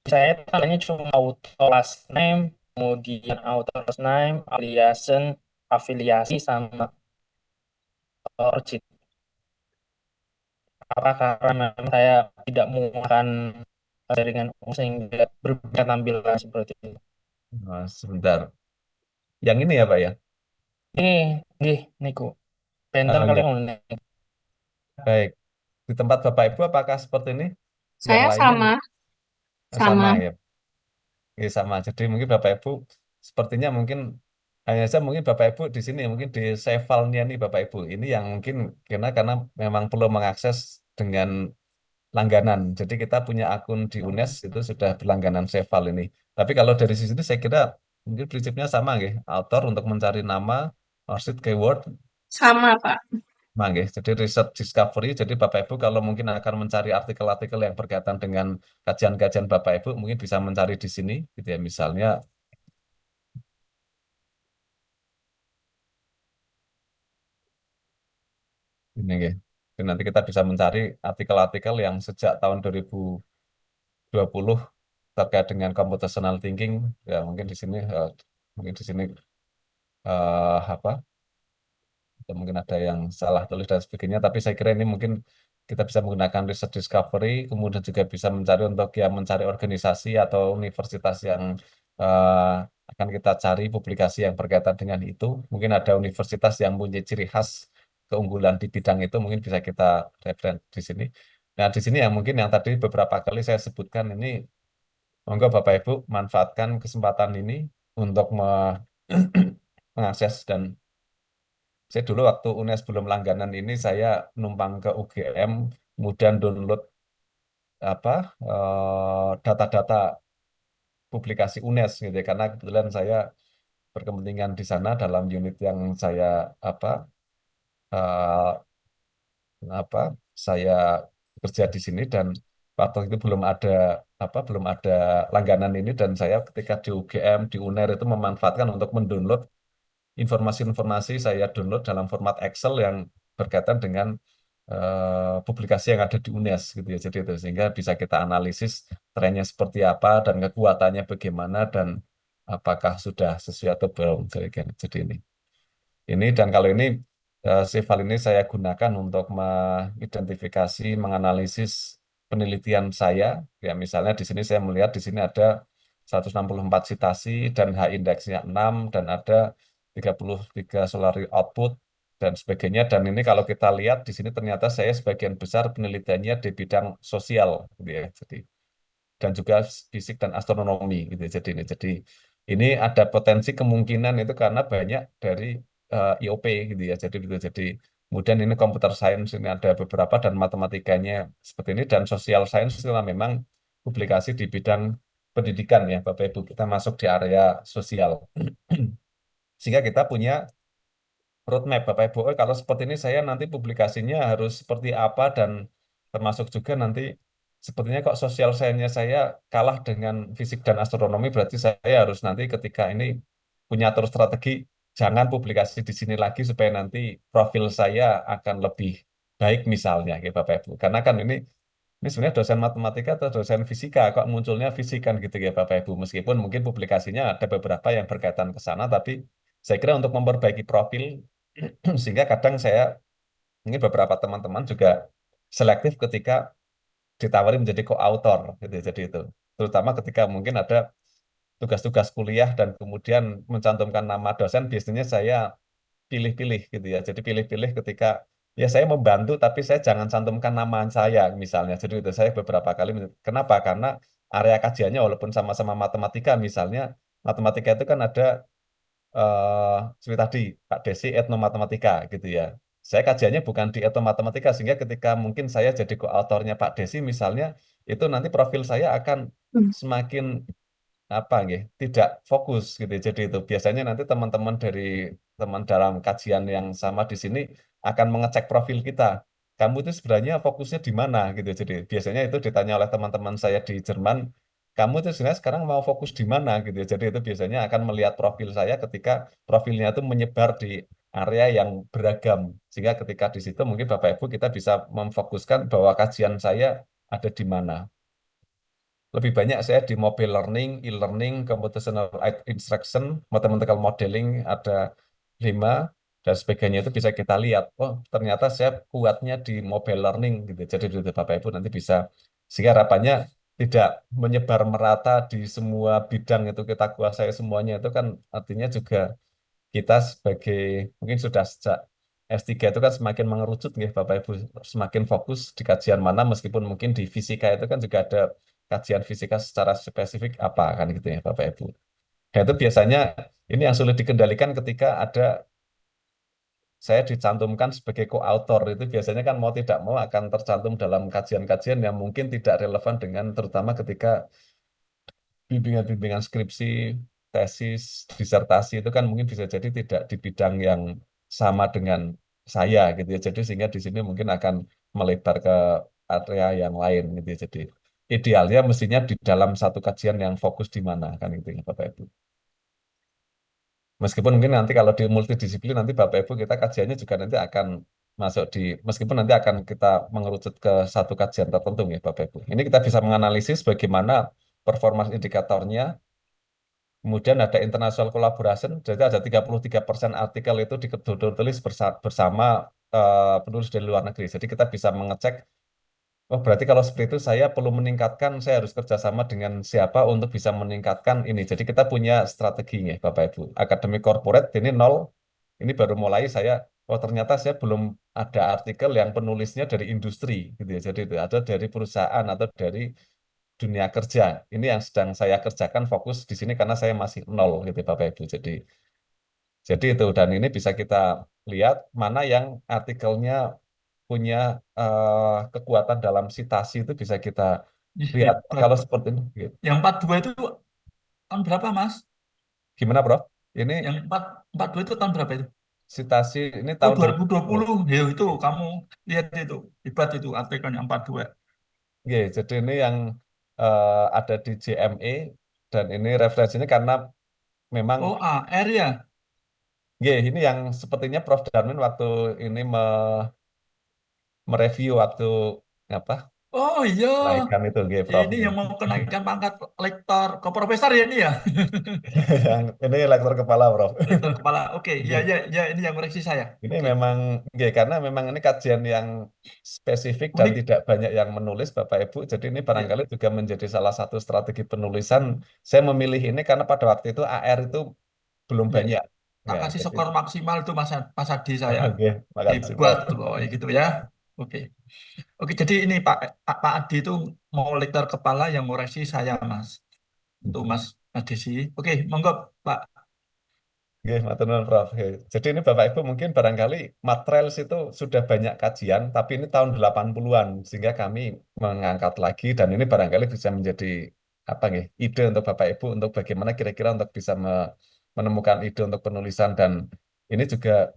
Saya tandanya cuma auto last name, kemudian auto last name, afiliasi sama origin. Apa karena memang saya tidak menggunakan jaringan umum sehingga berbeda tampilan seperti itu. Nah, sebentar. Yang ini ya, Pak ya. Nih, Niku. Bentar Oh, kali iya. ngomongnya. Baik. Di tempat Bapak Ibu apakah seperti ini? Yang Saya lainnya sama, sama sama. ya. Ya, sama. Jadi mungkin Bapak Ibu sepertinya mungkin hanya saja mungkin Bapak Ibu di sini mungkin di save file-nya nih Bapak Ibu. Ini yang mungkin karena memang perlu mengakses dengan langganan. Jadi kita punya akun di UNES itu sudah berlangganan save file ini. Tapi kalau dari sisi itu saya kira mungkin prinsipnya sama nggih. Author untuk mencari nama, ORCID keyword, Sama Pak. sama nggih. Jadi research discovery. Jadi Bapak Ibu kalau mungkin akan mencari artikel-artikel yang berkaitan dengan kajian-kajian Bapak Ibu mungkin bisa mencari di sini gitu ya. Misalnya ini nggih. Jadi nanti kita bisa mencari artikel-artikel yang sejak tahun 2020 terkait dengan computational thinking ya mungkin di sini apa atau mungkin ada yang salah tulis dan sebagainya tapi saya kira ini mungkin kita bisa menggunakan research discovery kemudian juga bisa mencari untuk ya mencari organisasi atau universitas yang eh, akan kita cari publikasi yang berkaitan dengan itu mungkin ada universitas yang punya ciri khas keunggulan di bidang itu mungkin bisa kita referen di sini. Nah, di sini yang mungkin yang tadi beberapa kali saya sebutkan ini monggo Bapak Ibu manfaatkan kesempatan ini untuk mengakses dan saya dulu waktu UNES belum langganan ini saya numpang ke UGM kemudian download apa data-data publikasi UNES gitu ya. Karena kebetulan saya berkepentingan di sana dalam unit yang saya eh, apa saya kerja di sini, dan waktu itu belum ada langganan ini, dan saya ketika di UGM di UNER itu memanfaatkan untuk mendownload informasi-informasi, saya download dalam format Excel yang berkaitan dengan publikasi yang ada di UNES gitu ya. Jadi itu sehingga bisa kita analisis trennya seperti apa dan kekuatannya bagaimana dan apakah sudah sesuai atau belum. Jadi ini dan kalau ini Sival ini saya gunakan untuk mengidentifikasi, menganalisis penelitian saya. Ya misalnya di sini saya melihat di sini ada 164 sitasi dan H indeksnya 6 dan ada 33 solari output dan sebagainya. Dan ini kalau kita lihat di sini ternyata saya sebagian besar penelitiannya di bidang sosial gitu ya. Dan juga fisik dan astronomi gitu. Jadi ini ada potensi kemungkinan itu karena banyak dari IOP gitu ya. Jadi kemudian ini computer science ini ada beberapa dan matematikanya seperti ini, dan social science itu memang publikasi di bidang pendidikan ya Bapak Ibu. Kita masuk di area sosial. Sehingga kita punya roadmap Bapak Ibu. Kalau seperti ini saya nanti publikasinya harus seperti apa, dan termasuk juga nanti sepertinya kok sosial sainsnya saya kalah dengan fisik dan astronomi, berarti saya harus nanti ketika ini punya atur strategi jangan publikasi di sini lagi supaya nanti profil saya akan lebih baik misalnya gitu Bapak Ibu. Karena kan ini sebenarnya dosen matematika atau dosen fisika kok munculnya fisikan gitu ya Bapak Ibu. Meskipun mungkin publikasinya ada beberapa yang berkaitan ke sana, tapi saya kira untuk memperbaiki profil sehingga kadang saya ini beberapa teman-teman juga selektif ketika ditawari menjadi co-author gitu. Jadi itu terutama ketika mungkin ada tugas-tugas kuliah dan kemudian mencantumkan nama dosen, biasanya saya pilih-pilih gitu ya. Jadi pilih-pilih ketika ya saya membantu tapi saya jangan cantumkan nama saya misalnya. Jadi itu saya beberapa kali kenapa? Karena area kajiannya walaupun sama-sama matematika misalnya, matematika itu kan ada seperti tadi Pak Desi etnomatematika gitu ya. Saya kajiannya bukan di etnomatematika, sehingga ketika mungkin saya jadi koautornya Pak Desi misalnya, itu nanti profil saya akan semakin apa nggih, tidak fokus gitu. Jadi itu biasanya nanti teman-teman dari teman dalam kajian yang sama di sini akan mengecek profil kita. Kamu itu sebenarnya fokusnya di mana gitu. Jadi biasanya itu ditanya oleh teman-teman saya di Jerman, kamu itu sebenarnya sekarang mau fokus di mana gitu. Jadi itu biasanya akan melihat profil saya ketika profilnya itu menyebar di area yang beragam. Sehingga ketika di situ mungkin Bapak Ibu kita bisa memfokuskan bahwa kajian saya ada di mana. Lebih banyak saya di mobile learning, e-learning, computational instruction, mathematical modeling ada 5 dan sebagainya. Itu bisa kita lihat. Oh, ternyata saya kuatnya di mobile learning gitu. Jadi itu Bapak Ibu nanti bisa, sehingga harapannya tidak menyebar merata di semua bidang itu kita kuasai semuanya. Itu kan artinya juga kita sebagai mungkin sudah sejak S3 itu kan semakin mengerucut nih Bapak Ibu, semakin fokus di kajian mana, meskipun mungkin di fisika itu kan juga ada kajian fisika secara spesifik apa kan gitu ya Bapak Ibu. Dan itu biasanya ini yang sulit dikendalikan ketika ada saya dicantumkan sebagai co-author, itu biasanya kan mau tidak mau akan tercantum dalam kajian-kajian yang mungkin tidak relevan dengan, terutama ketika bimbingan-bimbingan skripsi, tesis, disertasi itu kan mungkin bisa jadi tidak di bidang yang sama dengan saya gitu ya. Jadi sehingga di sini mungkin akan melebar ke area yang lain gitu ya. Jadi idealnya mestinya di dalam satu kajian yang fokus di mana kan gitu ya Bapak Ibu. Meskipun mungkin nanti kalau di multidisiplin nanti Bapak Ibu kita kajiannya juga nanti akan masuk di, meskipun nanti akan kita mengerucut ke satu kajian tertentu ya Bapak Ibu. Ini kita bisa menganalisis bagaimana performance indikatornya. Kemudian ada international collaboration, jadi ada 33% artikel itu ditulis bersama penulis dari luar negeri. Jadi kita bisa mengecek, oh berarti kalau seperti itu saya perlu meningkatkan, saya harus kerjasama dengan siapa untuk bisa meningkatkan ini. Jadi kita punya strateginya, Bapak Ibu. Akademi corporate ini nol, ini baru mulai saya, oh ternyata saya belum ada artikel yang penulisnya dari industri, gitu ya. Jadi itu ada dari perusahaan atau dari dunia kerja. Ini yang sedang saya kerjakan fokus di sini karena saya masih nol gitu Bapak Ibu. Jadi itu, dan ini bisa kita lihat mana yang artikelnya punya kekuatan dalam sitasi, itu bisa kita lihat. Hebat, Kalau Pak. seperti ini, gitu. Yang 42 itu tahun berapa, Mas? Gimana Bro? Ini Yang 42 itu tahun berapa itu? Citasi ini Oh, tahun 2020. 2020. Ya, itu kamu lihat itu. Hebat itu artikelnya 42. Oke, jadi ini yang ada di JME dan ini referensinya karena memang Oh, AR ya. ini yang sepertinya Prof. Darmin waktu ini mereview waktu apa Oh iya, kenaikan itu, Prof. ini yang mau kenaikan pangkat lektor ke profesor ya ini ya. Yang ini lektor kepala, Prof. Lektor kepala. Oke, ya Oke. ya ya ini yang koreksi saya. Ini Oke. memang karena memang ini kajian yang spesifik dan Unik. tidak banyak yang menulis Bapak Ibu. Jadi ini Ya. barangkali juga menjadi salah satu strategi penulisan. Saya memilih ini karena pada waktu itu AR itu belum Ya. banyak. Tak Ya, kasih jadi skor maksimal itu Mas Adi saya. oke, makasih Hebat Prof. loh gitu ya. Oke. Oke, jadi ini Pak Adi itu mau lektor kepala yang ngoreksi saya, Mas. Untuk Mas Desi. Oke, monggo Pak. Oke, matur nuwun, Prof. Oke. Jadi ini Bapak Ibu mungkin barangkali Matrels itu sudah banyak kajian, tapi ini tahun 80-an, sehingga kami mengangkat lagi, dan ini barangkali bisa menjadi apa nih, ide untuk Bapak Ibu untuk bagaimana kira-kira untuk bisa menemukan ide untuk penulisan, dan ini juga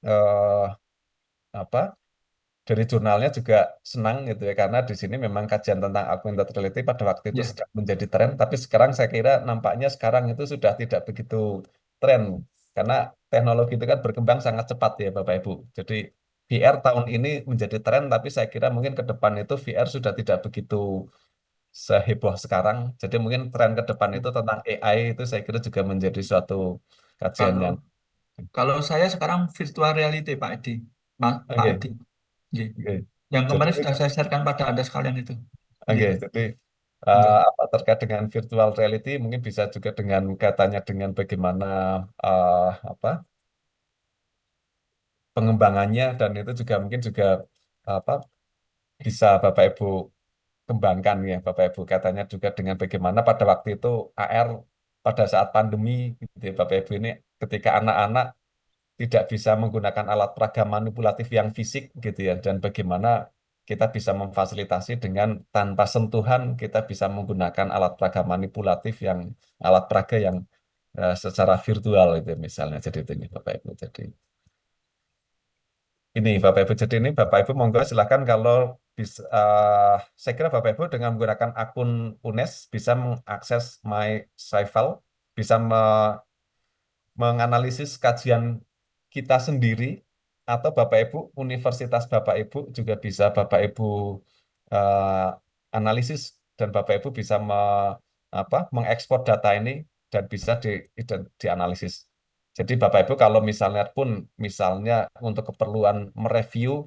eh, apa dari jurnalnya juga senang gitu ya, karena di sini memang kajian tentang augmented reality pada waktu itu Ya. sedang menjadi tren, tapi sekarang saya kira nampaknya sekarang itu sudah tidak begitu tren, karena teknologi itu kan berkembang sangat cepat ya Bapak Ibu. Jadi VR tahun ini menjadi tren, tapi saya kira mungkin ke depan itu VR sudah tidak begitu seheboh sekarang. Jadi mungkin tren ke depan itu tentang AI itu saya kira juga menjadi suatu kajian Kalau yang kalau saya sekarang virtual reality Pak Adi. Pak oke. Adi. Oke. Oke. Yang Jadi kemarin sudah saya sharekan pada Anda sekalian itu. Oke. Oke, jadi Monggo. apa terkait dengan virtual reality mungkin bisa juga dengan kaitannya dengan bagaimana eh, apa pengembangannya, dan itu juga mungkin juga apa bisa Bapak Ibu kembangkan ya Bapak Ibu, katanya juga dengan bagaimana pada waktu itu AR pada saat pandemi gitu ya Bapak Ibu, ini ketika anak-anak tidak bisa menggunakan alat peraga manipulatif yang fisik gitu ya, dan bagaimana kita bisa memfasilitasi dengan tanpa sentuhan kita bisa menggunakan alat peraga manipulatif yang alat peraga yang secara virtual itu misalnya, jadi itu ini Bapak Ibu. Jadi ini Bapak Ibu, jadi ini Bapak Ibu monggo silakan kalau bisa, saya kira Bapak Ibu dengan menggunakan akun UNES bisa mengakses My Sci-File, bisa menganalisis kajian kita sendiri, atau Bapak Ibu Universitas Bapak Ibu juga bisa Bapak Ibu eh, analisis, dan Bapak Ibu bisa mengekspor data ini dan bisa dianalisis. Jadi Bapak Ibu kalau misalnya pun misalnya untuk keperluan mereview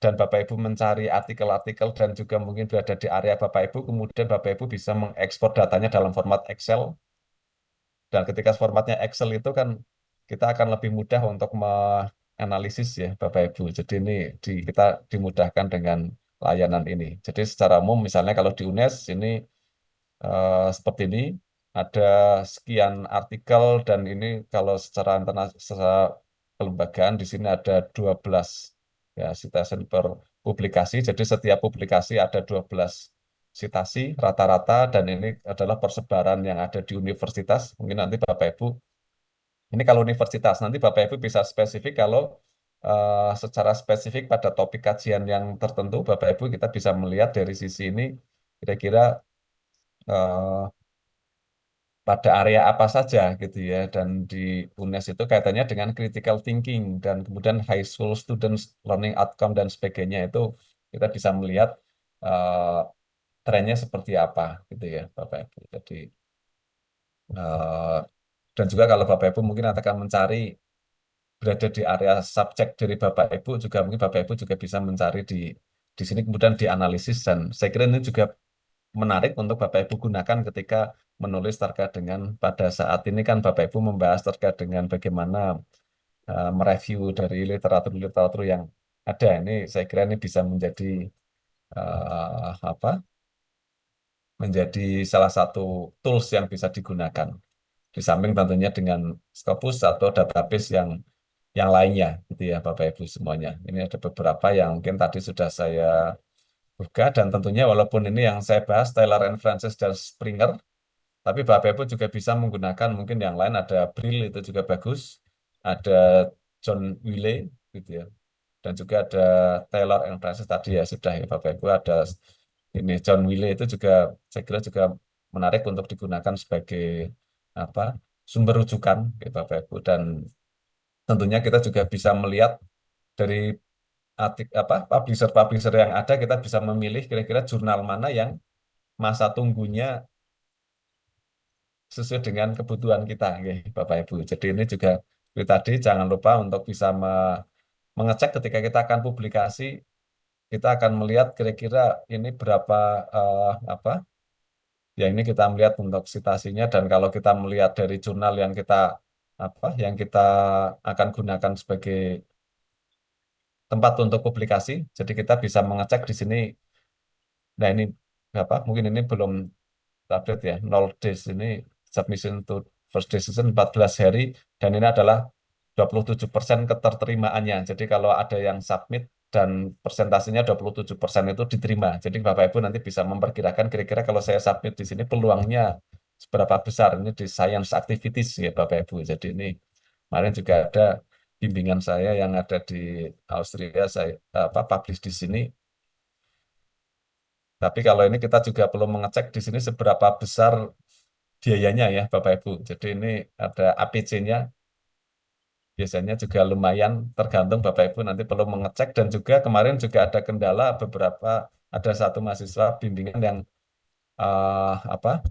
dan Bapak Ibu mencari artikel-artikel dan juga mungkin berada di area Bapak Ibu, kemudian Bapak Ibu bisa mengekspor datanya dalam format Excel, dan ketika formatnya Excel itu kan kita akan lebih mudah untuk menganalisis ya Bapak Ibu. Jadi ini kita dimudahkan dengan layanan ini. Jadi secara umum misalnya kalau di UNES ini seperti ini, ada sekian artikel, dan ini kalau secara internasional, secara kelembagaan di sini ada 12 ya citasen per publikasi. Jadi setiap publikasi ada 12 citasi rata-rata, dan ini adalah persebaran yang ada di universitas. Mungkin nanti Bapak Ibu, ini kalau universitas, nanti Bapak Ibu bisa spesifik kalau secara spesifik pada topik kajian yang tertentu, Bapak Ibu kita bisa melihat dari sisi ini kira-kira eh, pada area apa saja gitu ya, dan di UNES itu kaitannya dengan critical thinking dan kemudian high school students learning outcome dan sebagainya, itu kita bisa melihat eh, trennya seperti apa gitu ya Bapak Ibu. Jadi eh, dan juga kalau Bapak Ibu mungkin akan mencari berada di area subjek dari Bapak Ibu, juga mungkin Bapak Ibu juga bisa mencari di sini kemudian dianalisis, dan saya kira ini juga menarik untuk Bapak Ibu gunakan ketika menulis terkait dengan pada saat ini kan Bapak Ibu membahas terkait dengan bagaimana mereview dari literatur-literatur yang ada. Ini saya kira ini bisa menjadi apa? Menjadi salah satu tools yang bisa digunakan. Di samping tentunya dengan Scopus atau database yang lainnya gitu ya Bapak Ibu semuanya. Ini ada beberapa yang mungkin tadi sudah saya buka, dan tentunya walaupun ini yang saya bahas Taylor and Francis dan Springer, Tapi Bapak Ibu juga bisa menggunakan mungkin yang lain, ada Brill itu juga bagus, ada John Wiley gitu ya, dan juga ada Taylor and Francis tadi ya sudah ya Bapak Ibu, ada ini John Wiley itu juga saya kira juga menarik untuk digunakan sebagai apa sumber rujukan ya Bapak Ibu, dan tentunya kita juga bisa melihat dari publisher-publisher yang ada, kita bisa memilih kira-kira jurnal mana yang masa tunggunya sesuai dengan kebutuhan kita, ya, Bapak Ibu. Jadi ini juga seperti tadi jangan lupa untuk bisa mengecek ketika kita akan publikasi, kita akan melihat kira-kira ini berapa apa ya, ini kita melihat untuk citasinya, dan kalau kita melihat dari jurnal yang kita yang kita akan gunakan sebagai tempat untuk publikasi, jadi kita bisa mengecek di sini. Nah ini mungkin ini belum update ya, 0 days ini submission to first decision 14 hari, dan ini adalah 27% keterterimaannya. Jadi kalau ada yang submit dan persentasenya 27% itu diterima. Jadi Bapak Ibu nanti bisa memperkirakan kira-kira kalau saya submit di sini peluangnya seberapa besar. Ini di science activities ya Bapak Ibu. Jadi ini kemarin juga ada bimbingan saya yang ada di Austria, saya publish di sini. Tapi kalau ini kita juga perlu mengecek di sini seberapa besar biayanya ya Bapak Ibu. Jadi ini ada APC-nya, biasanya juga lumayan, tergantung Bapak Ibu nanti perlu mengecek. Dan juga kemarin juga ada kendala ada satu mahasiswa bimbingan yang apa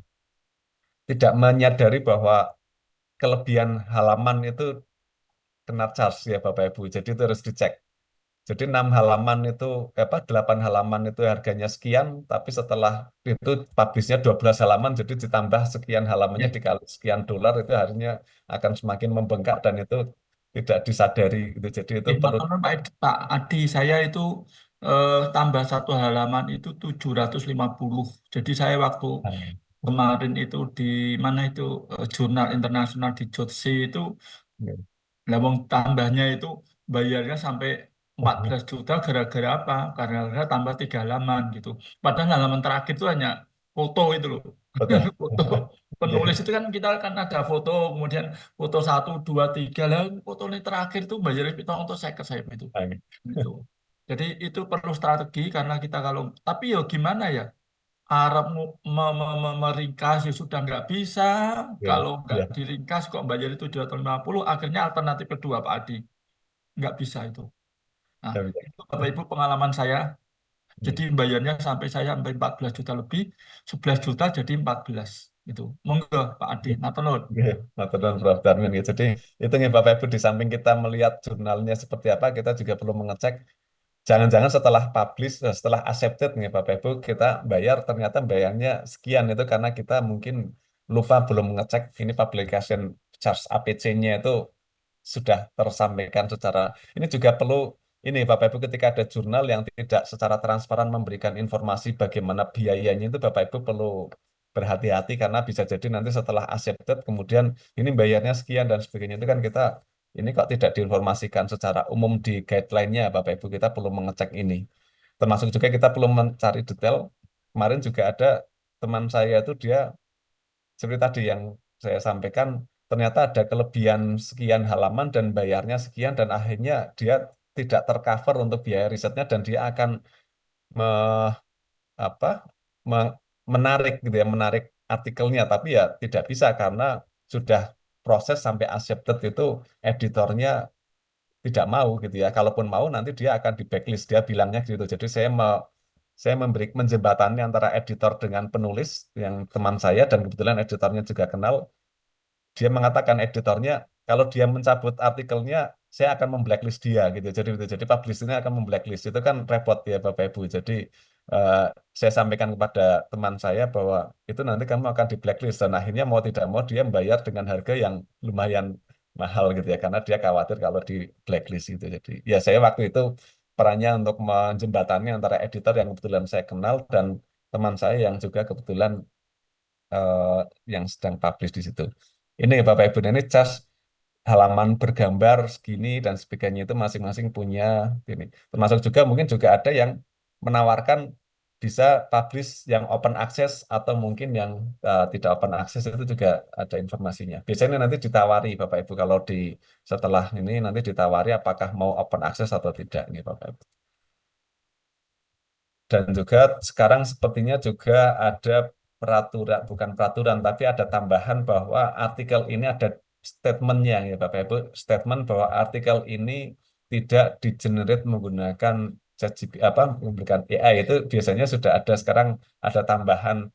tidak menyadari bahwa kelebihan halaman itu kena charge ya Bapak Ibu. Jadi itu harus dicek. Jadi 6 halaman itu 8 halaman itu harganya sekian, tapi setelah itu publishnya 12 halaman, jadi ditambah sekian halamannya Ya, dikali sekian dolar, itu harusnya akan semakin membengkak dan itu tidak disadari gitu. Jadi itu perlu. Matur Pak Adi, saya itu tambah satu halaman itu 750. Jadi saya waktu kemarin itu di mana itu jurnal internasional di JOTC itu, lah wong tambahnya itu bayarnya sampai 14 juta gara-gara apa? Gara-gara tambah 3 halaman gitu. Padahal halaman terakhir itu hanya foto itu loh. Betul. Foto penulis itu kan kita kan ada foto, kemudian foto 1, 2, 3 lah. Foto ini terakhir itu bayarnya kita untuk saya itu. Gitu. Jadi itu perlu strategi karena kita kalau tapi ya gimana ya? Arab meringkas ya sudah nggak bisa. Ya, Kalau nggak ya, diringkas kok bayar itu 250, akhirnya alternatif kedua Pak Adi. Nggak bisa itu. Nah, ya, ya. itu Bapak Ibu pengalaman saya. Jadi bayarnya sampai saya sampai 14 juta lebih, 11 juta jadi 14. Itu. Monggo Pak Adi, matur nuwun. Oke, Matur nuwun, Prof. Darmin ya. Jadi itu nih Bapak Ibu, di samping kita melihat jurnalnya seperti apa, kita juga perlu mengecek. Jangan-jangan setelah publish, setelah accepted nih Bapak Ibu, kita bayar, ternyata bayarnya sekian, itu karena kita mungkin lupa belum mengecek ini publication charge APC-nya itu sudah tersampaikan secara, ini juga perlu ini Bapak Ibu, ketika ada jurnal yang tidak secara transparan memberikan informasi bagaimana biayanya, itu Bapak Ibu perlu berhati-hati, karena bisa jadi nanti setelah accepted kemudian ini bayarnya sekian dan sebagainya, itu kan kita ini kok tidak diinformasikan secara umum di guideline-nya, Bapak Ibu, kita perlu mengecek ini. Termasuk juga kita perlu mencari detail. Kemarin juga ada teman saya itu, dia seperti tadi yang saya sampaikan, ternyata ada kelebihan sekian halaman dan bayarnya sekian, dan akhirnya dia tidak tercover untuk biaya risetnya, dan dia akan me- apa me- menarik gitu ya, menarik artikelnya, tapi ya tidak bisa karena sudah proses sampai accepted itu editornya tidak mau gitu ya. Kalaupun mau nanti dia akan di backlist, dia bilangnya gitu. Jadi saya memberi menjembatani antara editor dengan penulis yang teman saya, dan kebetulan editornya juga kenal. Dia mengatakan editornya kalau dia mencabut artikelnya, saya akan memblacklist dia gitu. Jadi publishernya akan memblacklist, itu kan repot ya Bapak Ibu. Jadi eh, saya sampaikan kepada teman saya bahwa itu nanti kamu akan di blacklist, dan akhirnya mau tidak mau dia membayar dengan harga yang lumayan mahal gitu ya, karena dia khawatir kalau di blacklist gitu. Jadi ya saya waktu itu perannya untuk menjembatani antara editor yang kebetulan saya kenal dan teman saya yang juga kebetulan eh, yang sedang publish di situ. Ini Bapak Ibu, ini cas halaman bergambar segini dan sebagainya, itu masing-masing punya ini. Termasuk juga mungkin juga ada yang menawarkan bisa publish yang open access atau mungkin yang tidak open access itu juga ada informasinya. Biasanya nanti ditawari Bapak Ibu kalau di setelah ini nanti ditawari apakah mau open access atau tidak nih Bapak Ibu. Dan juga sekarang sepertinya juga ada peraturan, bukan peraturan, tapi ada tambahan bahwa artikel ini ada statementnya ya Bapak Ibu, statement bahwa artikel ini tidak di-generate menggunakan ChatGPT menggunakan AI itu biasanya sudah ada sekarang ada tambahan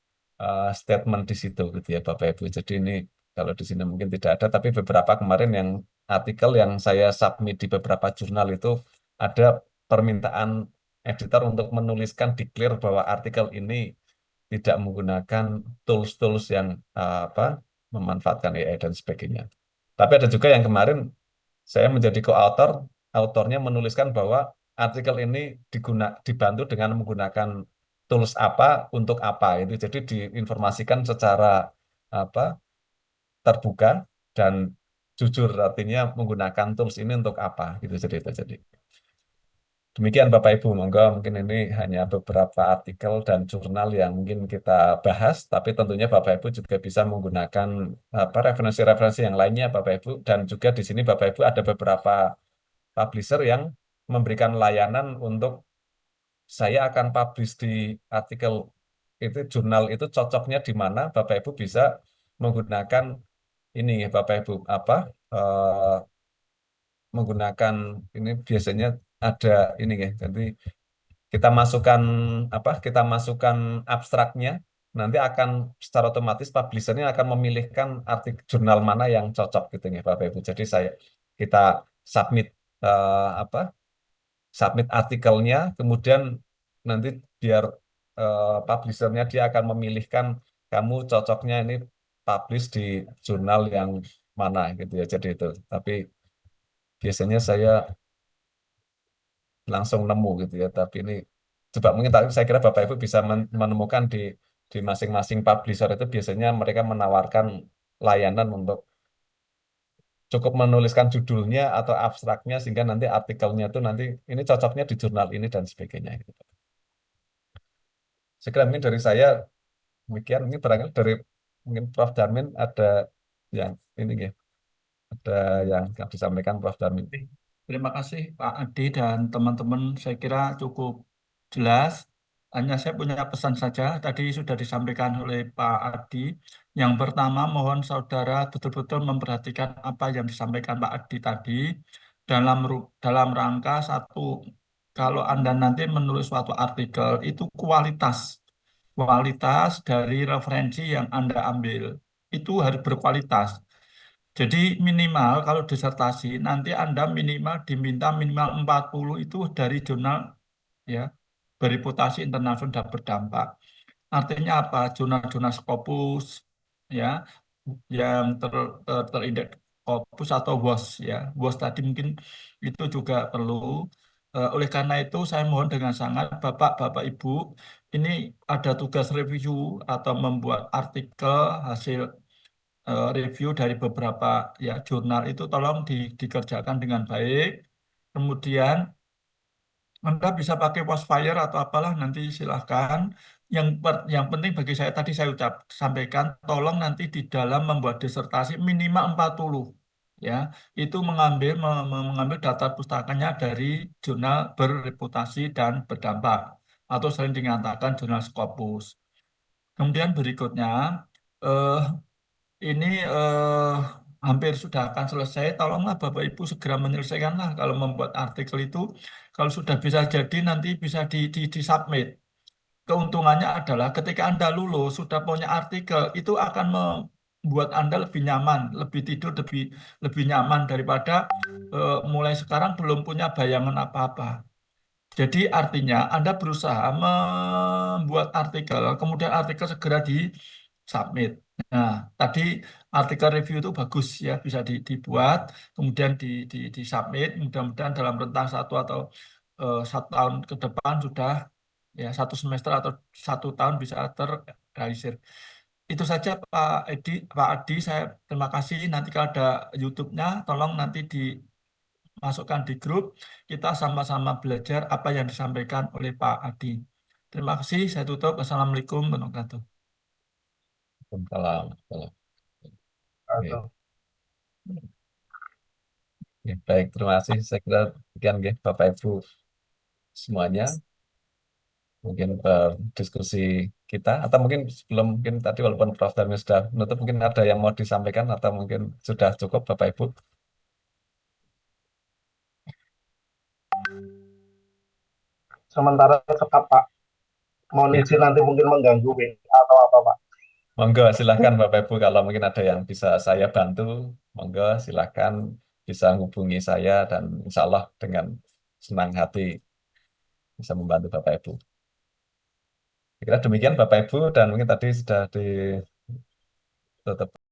statement di situ gitu ya Bapak Ibu. Jadi ini kalau di sini mungkin tidak ada, tapi beberapa kemarin yang artikel yang saya submit di beberapa jurnal itu ada permintaan editor untuk menuliskan declare bahwa artikel ini tidak menggunakan tools-tools yang memanfaatkan AI dan sebagainya. Tapi ada juga yang kemarin saya menjadi co-author, autornya menuliskan bahwa artikel ini dibantu dengan menggunakan tools apa untuk apa itu. Jadi diinformasikan secara terbuka dan jujur, artinya menggunakan tools ini untuk apa gitu. Jadi demikian Bapak Ibu, monggo mungkin ini hanya beberapa artikel dan jurnal yang mungkin kita bahas, tapi tentunya Bapak Ibu juga bisa menggunakan referensi-referensi yang lainnya Bapak Ibu, dan juga di sini Bapak Ibu ada beberapa publisher yang memberikan layanan untuk saya akan publish di artikel itu jurnal itu cocoknya di mana Bapak Ibu bisa menggunakan ini Bapak Ibu eh, menggunakan ini biasanya ada ini ya. Jadi kita masukkan abstraknya, nanti akan secara otomatis publishernya akan memilihkan artikel jurnal mana yang cocok gitu ya Bapak Ibu. Jadi kita submit eh, apa submit artikelnya, kemudian nanti biar publishernya dia akan memilihkan kamu cocoknya ini publish di jurnal yang mana gitu ya. Jadi itu. Tapi biasanya saya langsung nemu gitu ya. Tapi ini coba mungkin saya kira Bapak Ibu bisa menemukan di masing-masing publisher itu biasanya mereka menawarkan layanan untuk cukup menuliskan judulnya atau abstraknya sehingga nanti artikelnya itu nanti ini cocoknya di jurnal ini dan sebagainya gitu. Saya kira mungkin dari saya demikian. Ini barangkali dari mungkin Prof. Darmin ada yang ini ya, ada yang disampaikan Prof. Darmin. Terima kasih Pak Adi dan teman-teman. Saya kira cukup jelas. Hanya saya punya pesan saja. Tadi sudah disampaikan oleh Pak Adi. Yang pertama, mohon saudara betul-betul memperhatikan apa yang disampaikan Pak Adi tadi dalam rangka satu. Kalau Anda nanti menulis suatu artikel, itu kualitas dari referensi yang Anda ambil itu harus berkualitas. Jadi minimal kalau disertasi nanti Anda diminta minimal 40 itu dari jurnal ya bereputasi internasional dan berdampak. Artinya apa? Jurnal-jurnal Scopus ya yang terindeks Scopus atau WOS ya. WOS tadi mungkin itu juga perlu. Oleh karena itu saya mohon dengan sangat Bapak Ibu ini ada tugas review atau membuat artikel hasil review dari beberapa ya jurnal itu tolong dikerjakan dengan baik. Kemudian Anda bisa pakai Wildfire atau apalah nanti silahkan. Yang penting bagi saya tadi saya sampaikan, tolong nanti di dalam membuat disertasi minimal 40 ya. Itu mengambil data pustakanya dari jurnal berreputasi dan berdampak atau sering dikatakan jurnal Scopus. Kemudian berikutnya eh, ini hampir sudah akan selesai. Tolonglah Bapak Ibu segera menyelesaikanlah kalau membuat artikel itu. Kalau sudah bisa jadi nanti bisa di-submit. Keuntungannya adalah ketika Anda lulus sudah punya artikel itu akan membuat Anda lebih nyaman, lebih tidur lebih nyaman daripada mulai sekarang belum punya bayangan apa-apa. Jadi artinya Anda berusaha membuat artikel, kemudian artikel segera di-submit. Nah, tadi artikel review itu bagus ya, bisa dibuat, kemudian di-submit. Mudah-mudahan dalam rentang 1 tahun ke depan sudah ya 1 semester atau 1 tahun bisa terrealisir. Itu saja Pak Adi, saya terima kasih. Nanti kalau ada YouTube-nya, tolong nanti dimasukkan di grup. Kita sama-sama belajar apa yang disampaikan oleh Pak Adi. Terima kasih, saya tutup. Assalamualaikum warahmatullahi wabarakatuh. Salam. Salam. Oke. Atau Oke, baik, terima kasih. Saya kira sekian ya, Bapak Ibu semuanya. Mungkin diskusi kita, atau mungkin sebelum mungkin tadi walaupun Prof. Darmi sudah menutup, mungkin ada yang mau disampaikan atau mungkin sudah cukup Bapak Ibu. sementara tetap Pak, mohon Ya, izin nanti mungkin mengganggu WA atau apa Pak. monggo silahkan Bapak Ibu kalau mungkin ada yang bisa saya bantu, monggo silahkan bisa menghubungi saya dan insya Allah dengan senang hati bisa membantu Bapak Ibu. Saya kira demikian Bapak Ibu dan mungkin tadi sudah ditutup.